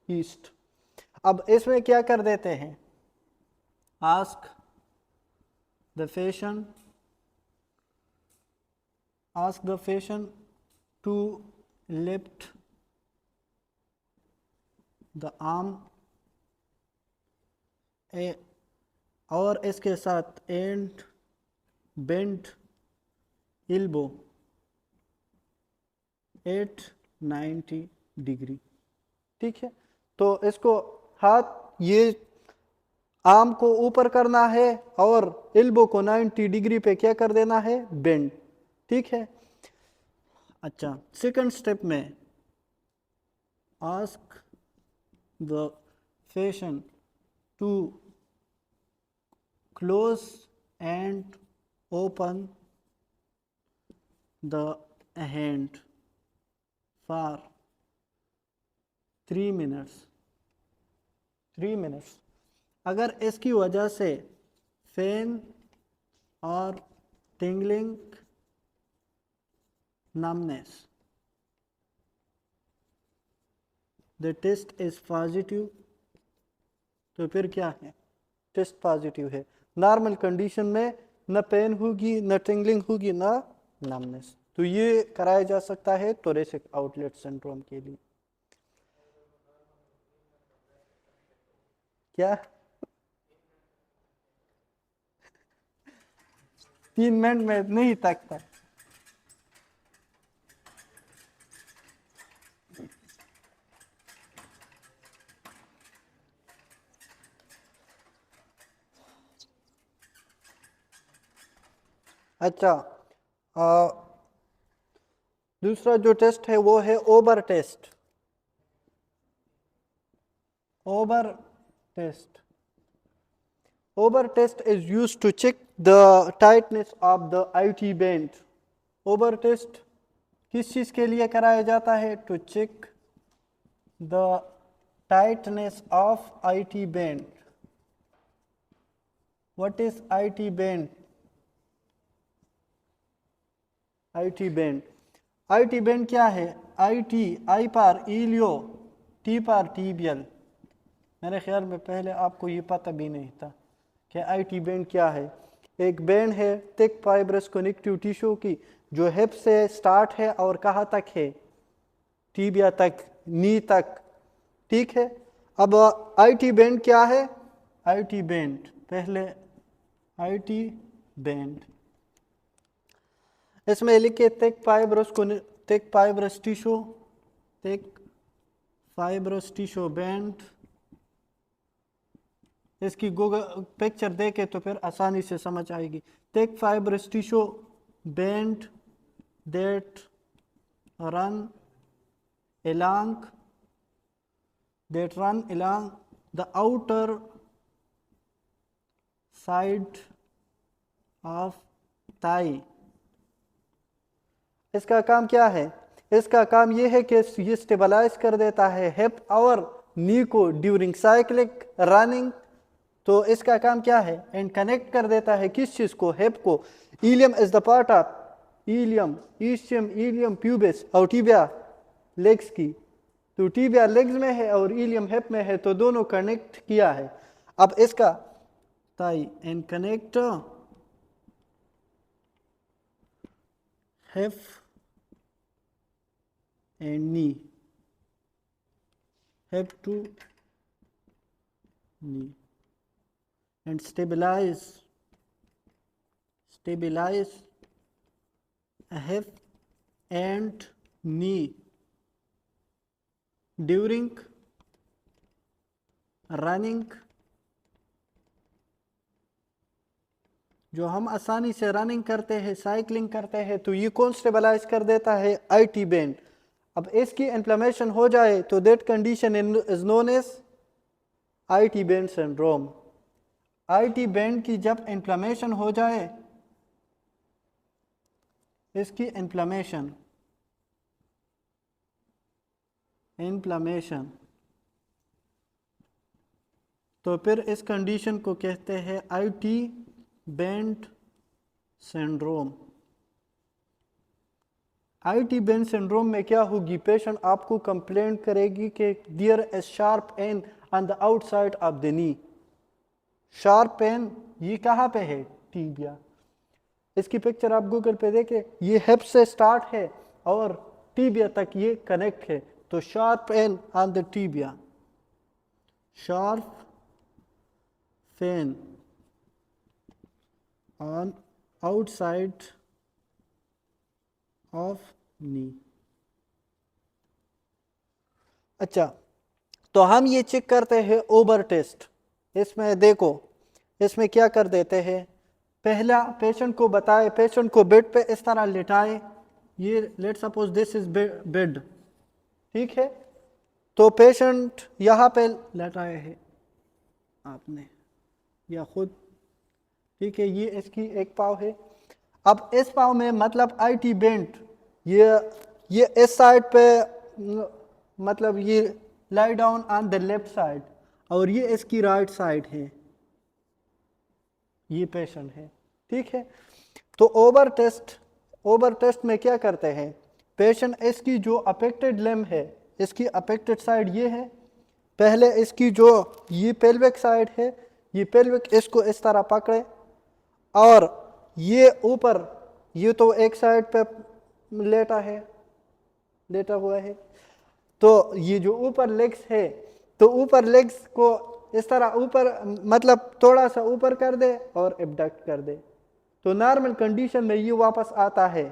EAST. अब इसमें क्या कर देते हैं, ask the patient to lift the arm और इसके साथ and bend elbow at 90 degree. ठीक है। तो इसको हाथ ये आर्म को ऊपर करना है और एल्बो को 90 डिग्री पे क्या कर देना है, बेंड। ठीक है। अच्छा, सेकंड स्टेप में ask the patient to close and open the hand for 3 minutes। 3 minutes. अगर इसकी वजह से पेन और tingling, numbness, the test is positive, तो फिर क्या है, टेस्ट पॉजिटिव है। नॉर्मल कंडीशन में न पेन होगी, न टिंगलिंग होगी, न नमनेस। तो ये कराया जा सकता है थोरेसिक आउटलेट सिंड्रोम के लिए। क्या 3 मिनट में नहीं तकता। अच्छा, दूसरा जो टेस्ट है वो है Ober test. Ober test, Ober test is used to check the tightness of the IT band. Ober test किस चीज के लिए कराया जाता है, to check the tightness of IT band. What is IT band? IT band, IT band क्या है, IT, I for ilio, T for tibial. मेरे ख्याल में पहले आपको ये पता भी नहीं था कि आईटी बैंड क्या है। एक बैंड है थिक फाइब्रस कनेक्टिव टिश्यू की जो हिप से स्टार्ट है और कहाँ तक है, टीबिया तक, नी तक, ठीक है। अब आईटी बैंड क्या है, आईटी बैंड, पहले आईटी बैंड, इसमें लिखे thick fibrous tissue, thick fibrous tissue band. इसकी गूगल पिक्चर देखे तो फिर आसानी से समझ आएगी। Thick fibrous tissue band that run along the outer side of thigh। इसका काम क्या है, इसका काम ये है कि ये स्टेबलाइज कर देता है हिप और नी को ड्यूरिंग साइक्लिक रनिंग। तो इसका काम क्या है, एंड कनेक्ट कर देता है किस चीज को, हिप को। Ilium is the part of, ilium, ischium, ilium pubis और टीबिया लेग्स की। तो टीबिया लेग्स में है और इलियम हिप में है, तो दोनों कनेक्ट किया है। अब इसका thigh and connect hip and knee, hip to knee, and stabilize a hip and knee during running। जो हम आसानी से रनिंग करते हैं, साइकिलिंग करते हैं, तो ये कौन स्टेबलाइज कर देता है, आईटी बैंड। अब इसकी इन्फ्लेमेशन हो जाए तो that condition is known as IT band syndrome. IT band की जब इन्फ्लेमेशन हो जाए, इसकी इन्फ्लेमेशन तो फिर इस कंडीशन को कहते हैं IT band syndrome. IT band syndrome में क्या होगी, पेशेंट आपको कंप्लेंट करेगी कि there is sharp pain on the outside of the knee. Sharp pain ये कहाँ पे है, टीबिया। इसकी पिक्चर आप गूगल पे देखें, ये हिप से स्टार्ट है और टीबिया तक ये कनेक्ट है। तो sharp pain on the tibia, sharp pain on outside of नी। अच्छा, तो हम ये चेक करते हैं ओबर टेस्ट। इसमें देखो, इसमें क्या कर देते हैं, पहला पेशेंट को बताए, पेशेंट को बेड पे इस तरह लिटाए, ये let suppose this is bed, ठीक है। तो पेशेंट यहाँ पे लेटाए है आपने या खुद, ठीक है, ये इसकी एक पाव है। अब इस पाव में मतलब आईटी बैंड ये इस साइड पे, मतलब ये lie down on the left side और ये इसकी राइट साइड है, ये पेशेंट है, ठीक है। तो ओवर टेस्ट में क्या करते हैं, पेशेंट इसकी जो अफेक्टेड लिम्ब है, इसकी अफेक्टेड साइड ये है, पहले इसकी जो ये पेल्विक साइड है, ये पेल्विक इसको इस तरह पकड़े और ये ऊपर, ये तो एक साइड पे लेटा हुआ है, तो ये जो ऊपर लेग्स है, तो ऊपर लेग्स को इस तरह ऊपर, मतलब थोड़ा सा ऊपर कर दे और एबडक्ट कर दे, तो नॉर्मल कंडीशन में ये वापस आता है।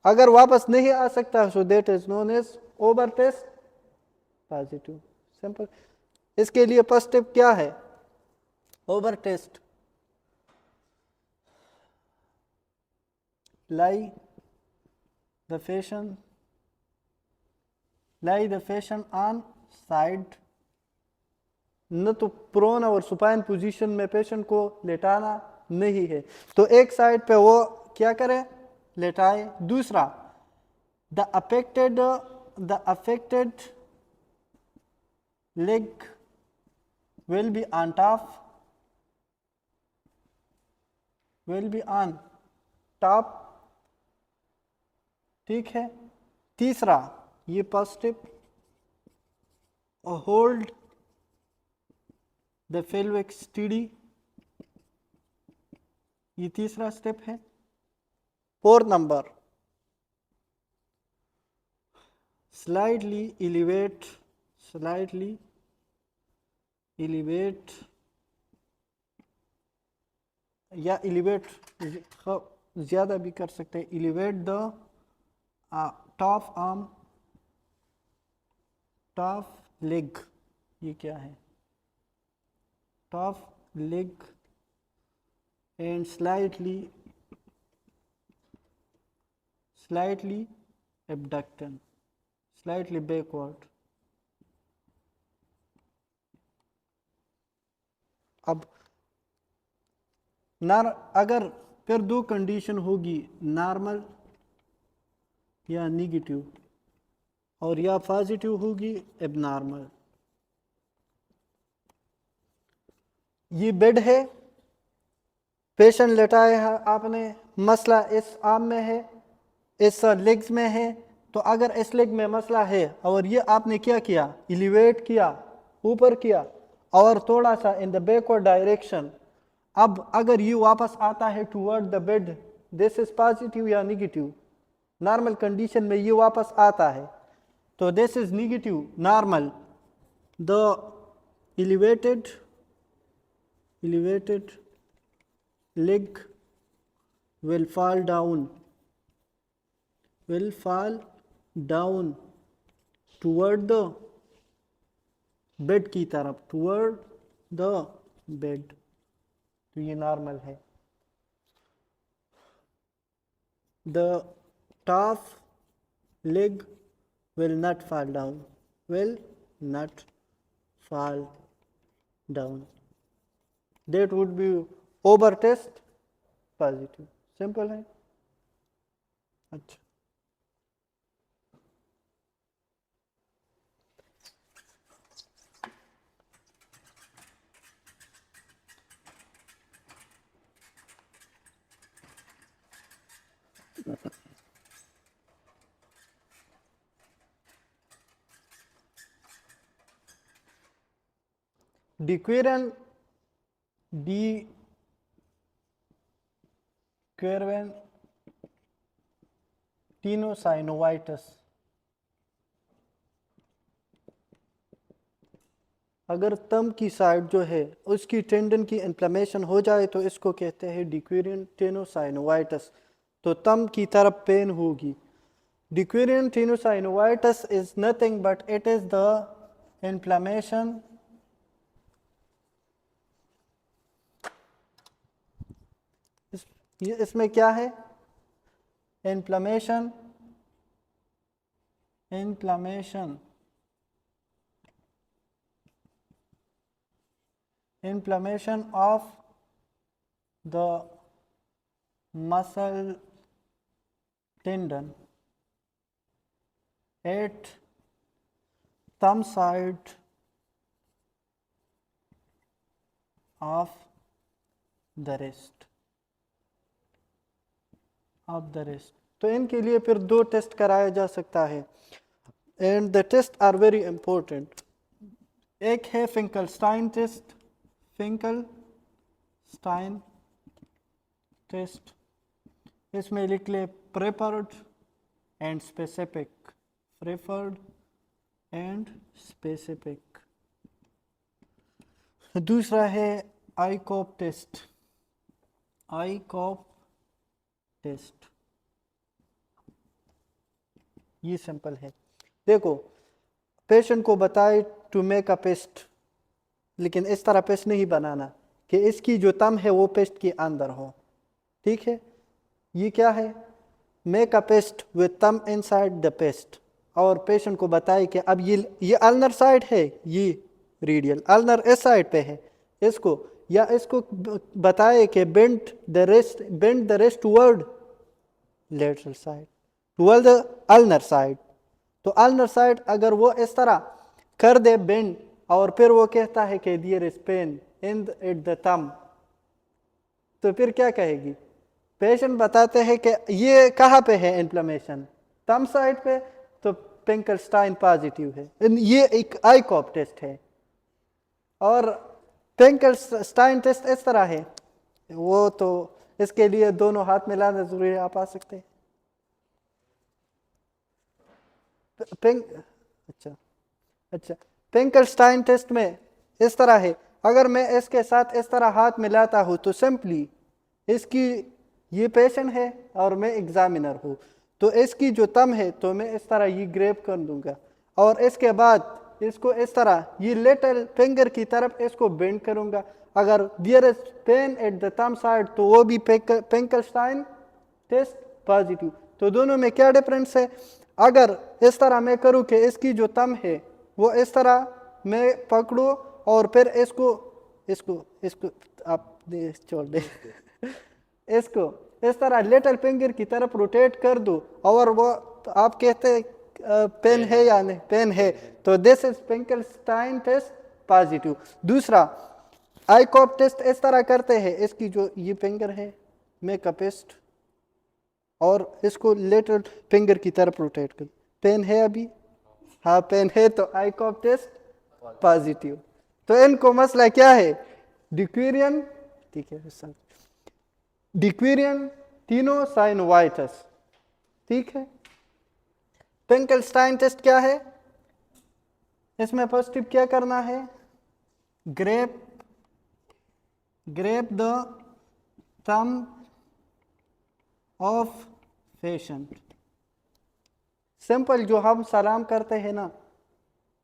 अगर वापस नहीं आ सकता so that is known as Ober test positive, simple. इसके लिए फर्स्ट स्टेप क्या है, Ober test, lie the patient on side, न तो प्रोन और सुपाइन पोजीशन में पेशेंट को लेटाना नहीं है, तो एक साइड पे वो क्या करे, लेटाए। दूसरा, the affected leg will be on top, ठीक है। तीसरा, ये first step, hold the pelvic steady, ये तीसरा स्टेप है। 4th number, slightly elevate या elevate ज़्यादा भी कर सकते हैं, elevate the top arm, top leg, ये क्या है, top leg and slightly abduction, slightly backward. अब अगर फिर दो कंडीशन होगी, नॉर्मल या निगेटिव, और या पॉजिटिव होगी एबनॉर्मल। ये बेड है, पेशेंट लेटाया है आपने, मसला इस आर्म में है, इस लेग्स में है, तो अगर इस लेग में मसला है और ये आपने क्या किया, एलिवेट किया, ऊपर किया और थोड़ा सा इन द बैकवर्ड डायरेक्शन, अब अगर ये वापस आता है toward the bed, this is positive या निगेटिव? नॉर्मल कंडीशन में ये वापस आता है, तो this is negative, normal. The elevated leg will fall down toward the bed की तरफ, toward the bed, तो ये नॉर्मल है। The top leg will not fall down, that would be over test positive. Simple है। अच्छा, डिक्वेरन टेनोसाइनोवाइटिस, अगर तम की साइड जो है उसकी टेंडन की इन्फ्लेमेशन हो जाए तो इसको कहते हैं डिक्वेरियन टेनोसाइनोवाइटिस, तो तम की तरफ पेन होगी। De Quervain tenosynovitis is nothing but it is the inflammation इसमें क्या है, inflammation of the muscle tendon at thumb side of the wrist, तो इनके लिए फिर दो टेस्ट कराया जा सकता है, and the test are very important. एक है फिंकलस्टाइन टेस्ट, इसमें लिख ले प्रेफर्ड एंड स्पेसिफिक। दूसरा है आईकॉप टेस्ट, ये सिंपल है। देखो, पेशेंट को बताए टू मेक अ पेस्ट, लेकिन इस तरह पेस्ट नहीं बनाना कि इसकी जो तम है वो पेस्ट के अंदर हो, ठीक है। ये क्या है, मेक अ पेस्ट विद तम इनसाइड द पेस्ट, और पेशेंट को बताए कि अब ये अल्नर साइड है, ये रेडियल, अल्नर इस साइड पे है, इसको या इसको बताए कि bend the rest toward lateral side, toward the ulnar side. तो अल्नर साइड अगर वो इस तरह कर दे बेंड, और फिर वो कहता है कि there is pain in at the thumb, तो फिर क्या कहेगी? पेशेंट बताते हैं कि ये कहाँ पे है इन्फ्लेमेशन, थंब साइड पे, तो फिंकलस्टाइन पॉजिटिव है। ये एक आईकॉप टेस्ट है, और फिंकलस्टाइन टेस्ट इस तरह है, वो तो इसके लिए दोनों हाथ मिलाना जरूरी है, आप आ सकते हैं। अच्छा, फिंकलस्टाइन टेस्ट में इस तरह है, अगर मैं इसके साथ इस तरह हाथ मिलाता हूं तो सिंपली इसकी, ये पेशेंट है और मैं एग्जामिनर हूं, तो इसकी जो थंब है तो मैं इस तरह ये ग्रैब कर दूंगा और इसके बाद इसको इस तरह ये लिटिल फिंगर की तरफ इसको बेंड करूंगा। अगर there is pain at the thumb side तो वो भी फिंकलस्टाइन टेस्ट पॉजिटिव। तो दोनों में क्या डिफरेंस है? अगर इस तरह मैं करूं कि इसकी जो थंब है वो इस तरह मैं पकड़ूं और फिर इसको इसको इसको आप छोड़ दे इसको इस तरह लिटिल फिंगर की तरफ रोटेट कर दो और वो तो आप कहते हैं पेन है या नहीं, पेन है, तो दिस इज फिंकलस्टाइन टेस्ट पॉजिटिव। दूसरा आईकॉप टेस्ट इस तरह करते हैं, इसकी जो ये फिंगर है मेकअपिस्ट और इसको लिटिल फिंगर की तरफ रोटेट कर, पेन है अभी, हाँ पेन है, तो आईकॉप टेस्ट पॉजिटिव। तो इनको मसला क्या है? डिक्वेरियन, ठीक है सर, डिक्वेरियन टिनोसाइनोवाइटिस, ठीक है। फिंकलस्टाइन टेस्ट क्या है? इसमें फर्स्ट टिप क्या करना है? Grip the thumb of patient. Simple जो हम सलाम करते हैं ना,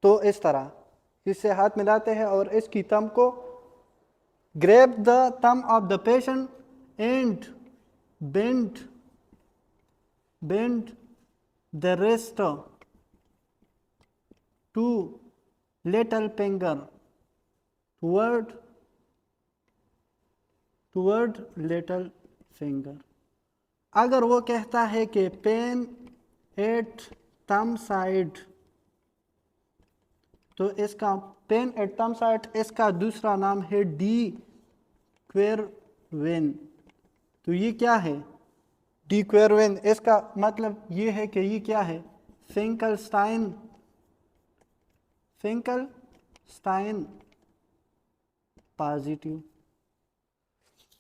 तो इस तरह इससे हाथ मिलाते हैं और इसकी थंब को grab the thumb of the patient and bend the wrist to little finger toward little finger। अगर वो कहता है कि पेन एट थंब साइड, तो इसका पेन एट थंब साइड इसका दूसरा नाम है डी क्वेरवेन। तो ये क्या है? डी क्वेरवेन, इसका मतलब ये है कि ये क्या है? फिंकलस्टाइन पॉजिटिव।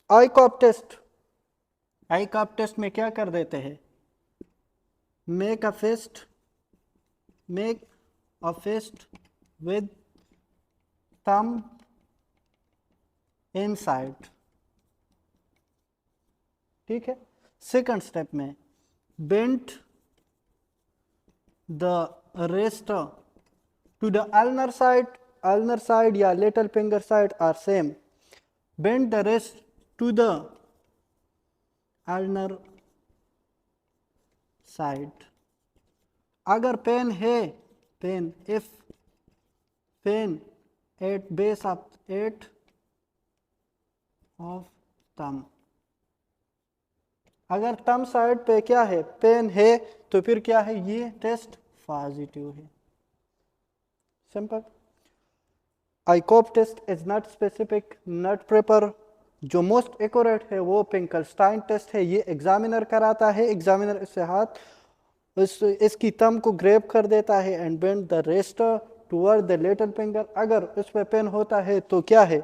आईकॉप टेस्ट में क्या कर देते हैं? Make a fist with thumb inside, ठीक है। सेकंड स्टेप में bend the wrist to the ulnar side या little finger side are same, bend the wrist to the ulnar side। अगर पेन है, if pain at base of thumb, अगर थंब साइड पे क्या है? पेन है, तो फिर क्या है? ये टेस्ट पॉजिटिव है। Simple. Eichhoff test is not specific, not proper. जो मोस्ट एक्यूरेट है वो फिंकलस्टाइन टेस्ट है, ये एग्जामिनर कराता है। एग्जामिनर इससे हाथ इसकी थंब को ग्रैब कर देता है and bend the wrist toward the little finger. अगर इस पे पेन होता है तो क्या है?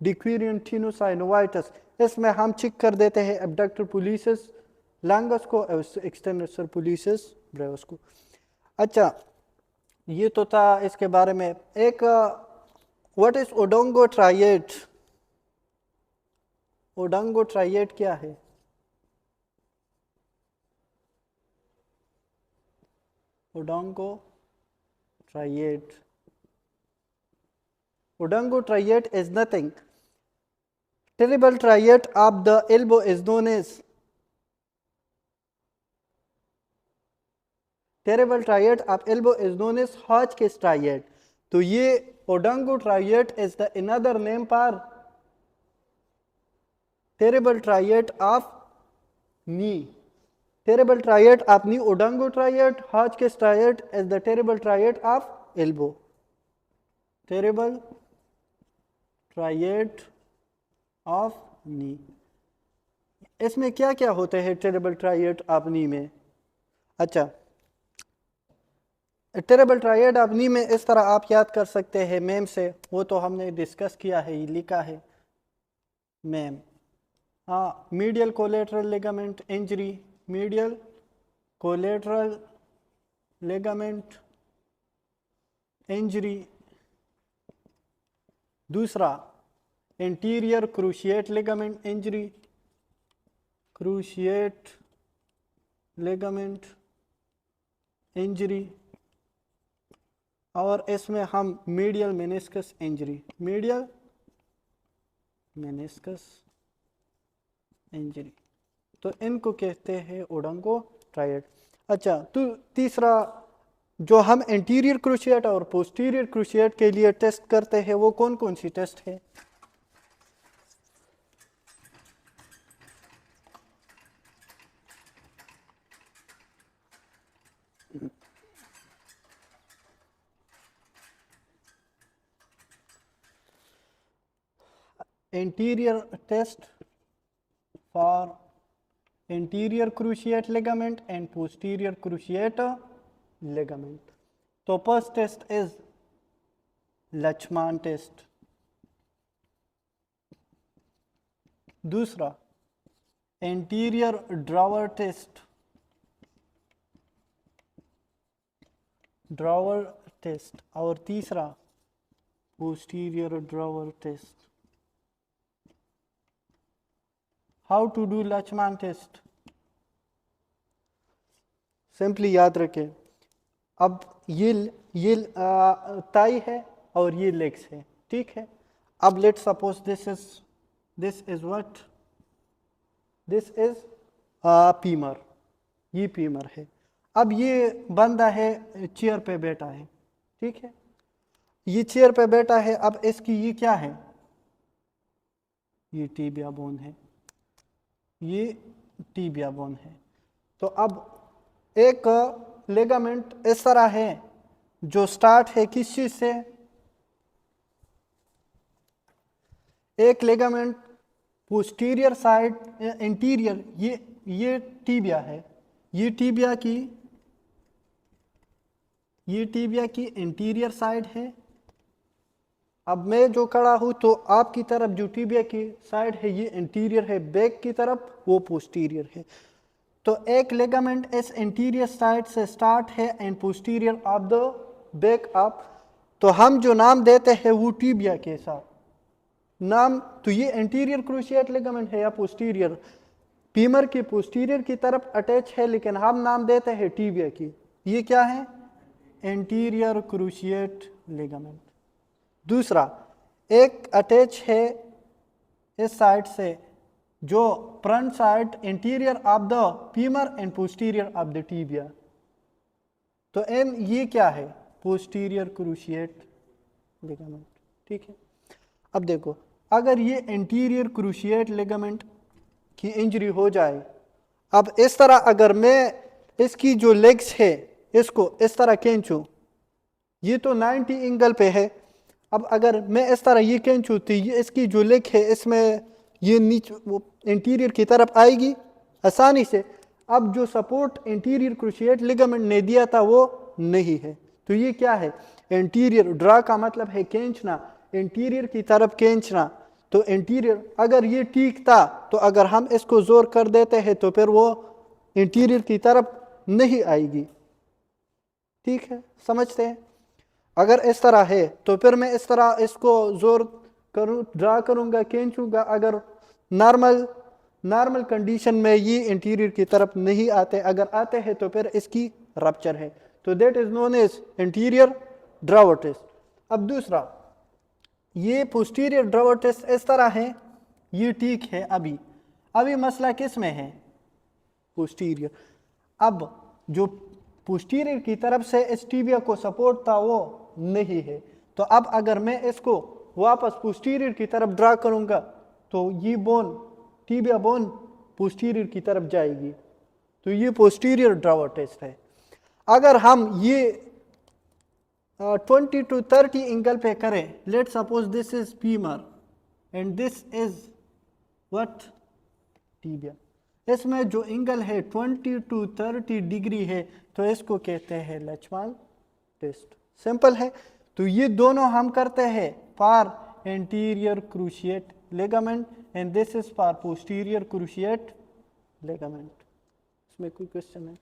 डिक्वेरियन टिनोसाइनोवाइटिस। इसमें हम चेक कर देते हैं एब्डक्टर पुलिसिस लंगस को, एक्सटेंसर पुलिसिस ब्रेविस को। अच्छा, ये तो था इसके बारे में। एक व्हाट इज ओडोंगो ट्रायड? ओडोंगो ट्रायड क्या है? ओडोंगो triad is nothing. Terrible triad of the elbow is known as Hodgkin's triad। तो ये ओडोंगो triad is the another name for terrible triad of knee। terrible triad of knee, O'Donoghue triad, Hodgkin's triad is the terrible triad of elbow। terrible triad of knee. इसमें क्या क्या होते हैं टेरेबल ट्रायड ऑफ नी में? अच्छा, टेरेबल ट्रायड ऑफ नी में इस तरह आप याद कर सकते हैं मेम से, वो तो हमने डिस्कस किया है, ये लिखा है ma'am. medial collateral ligament injury, medial collateral ligament injury. दूसरा anterior cruciate ligament injury, cruciate ligament injury, और इसमें हम medial meniscus injury, medial meniscus injury, तो इनको कहते हैं ओडोंगो ट्रायड। अच्छा, तो तीसरा जो हम एंटीरियर क्रूशिएट और पोस्टीरियर क्रूशिएट के लिए टेस्ट करते हैं वो कौन कौन सी टेस्ट है? anterior test for anterior cruciate ligament and posterior cruciate ligament. So first test is Lachman test. दूसरा anterior drawer test, और तीसरा posterior drawer test. How to do Lachman test? Simply याद रखें, अब ये ताई है और ये लेग्स है, ठीक है। अब let suppose this is what, this is femur, ये पीमर है। अब ये बंदा है चेयर पे बैठा है, ठीक है, ये चेयर पे बैठा है। अब इसकी ये क्या है, ये टीबिया बोन है, ये टीबिया बोन है। तो अब एक लिगामेंट इस तरह है जो स्टार्ट है किस चीज से, एक लिगामेंट पोस्टीरियर साइड इंटीरियर, ये टीबिया है, ये टीबिया की इंटीरियर साइड है। अब मैं जो खड़ा हूं तो आपकी तरफ जो टीबिया की साइड है ये इंटीरियर है, बैक की तरफ वो पोस्टीरियर है। तो एक लिगामेंट इस इंटीरियर साइड से स्टार्ट है and posterior of the back up, तो हम जो नाम देते हैं वो टीबिया के साथ नाम, तो ये इंटीरियर क्रूशिएट लिगामेंट है या पोस्टीरियर, फीमर के पोस्टीरियर की तरफ अटैच है, लेकिन हम नाम देते हैं टीबिया की। ये क्या है, इंटीरियर क्रूशिएट लिगामेंट। दूसरा एक अटैच है इस साइड से, जो front side interior of the femur and posterior of the tibia, तो एन ये क्या है, पोस्टीरियर क्रूशिएट लिगामेंट, ठीक है। अब देखो, अगर ये इंटीरियर क्रूशिएट लिगामेंट की इंजरी हो जाए, अब इस तरह अगर मैं इसकी जो लेग्स है इसको इस तरह खींचूं, ये तो 90 एंगल पे है। अब अगर मैं इस तरह ये खींचूं तो ये इसकी जो लेग है इसमें ये नीचे वो इंटीरियर की तरफ आएगी आसानी से। अब जो सपोर्ट इंटीरियर क्रूशिएट लिगामेंट ने दिया था वो नहीं है, तो ये क्या है, इंटीरियर, ड्रा का मतलब है खींचना, इंटीरियर की तरफ खींचना। तो इंटीरियर अगर ये ठीक था तो अगर हम इसको जोर कर देते हैं तो फिर वो इंटीरियर की तरफ नहीं आएगी, ठीक है, समझते हैं। अगर इस तरह है तो फिर मैं इस तरह इसको जोर करूं, ड्रा करूंगा, खींचूंगा। अगर नॉर्मल कंडीशन में ये इंटीरियर की तरफ नहीं आते, अगर आते हैं तो फिर इसकी रप्चर है, तो that is known as interior drawer test. अब दूसरा, ये पोस्टीरियर ड्रावर टेस्ट इस तरह है, ये ठीक है। अभी मसला किस में है, पोस्टीरियर। अब जो पोस्टीरियर की तरफ से इस टीबिया को सपोर्ट था वो नहीं है, तो अब अगर मैं इसको वापस पोस्टीरियर की तरफ ड्रा करूंगा तो ये बोन, टीबिया बोन पोस्टीरियर की तरफ जाएगी, तो ये पोस्टीरियर ड्रावर टेस्ट है। अगर हम ये 20 to 30 एंगल पे करें, late suppose this is femur and this is what, tibia, इसमें जो एंगल है 20 to 30 डिग्री है, तो इसको कहते हैं लचमान टेस्ट। सिंपल है। तो ये दोनों हम करते हैं for anterior cruciate ligament, and this is for posterior cruciate ligament. इसमें कोई क्वेश्चन है?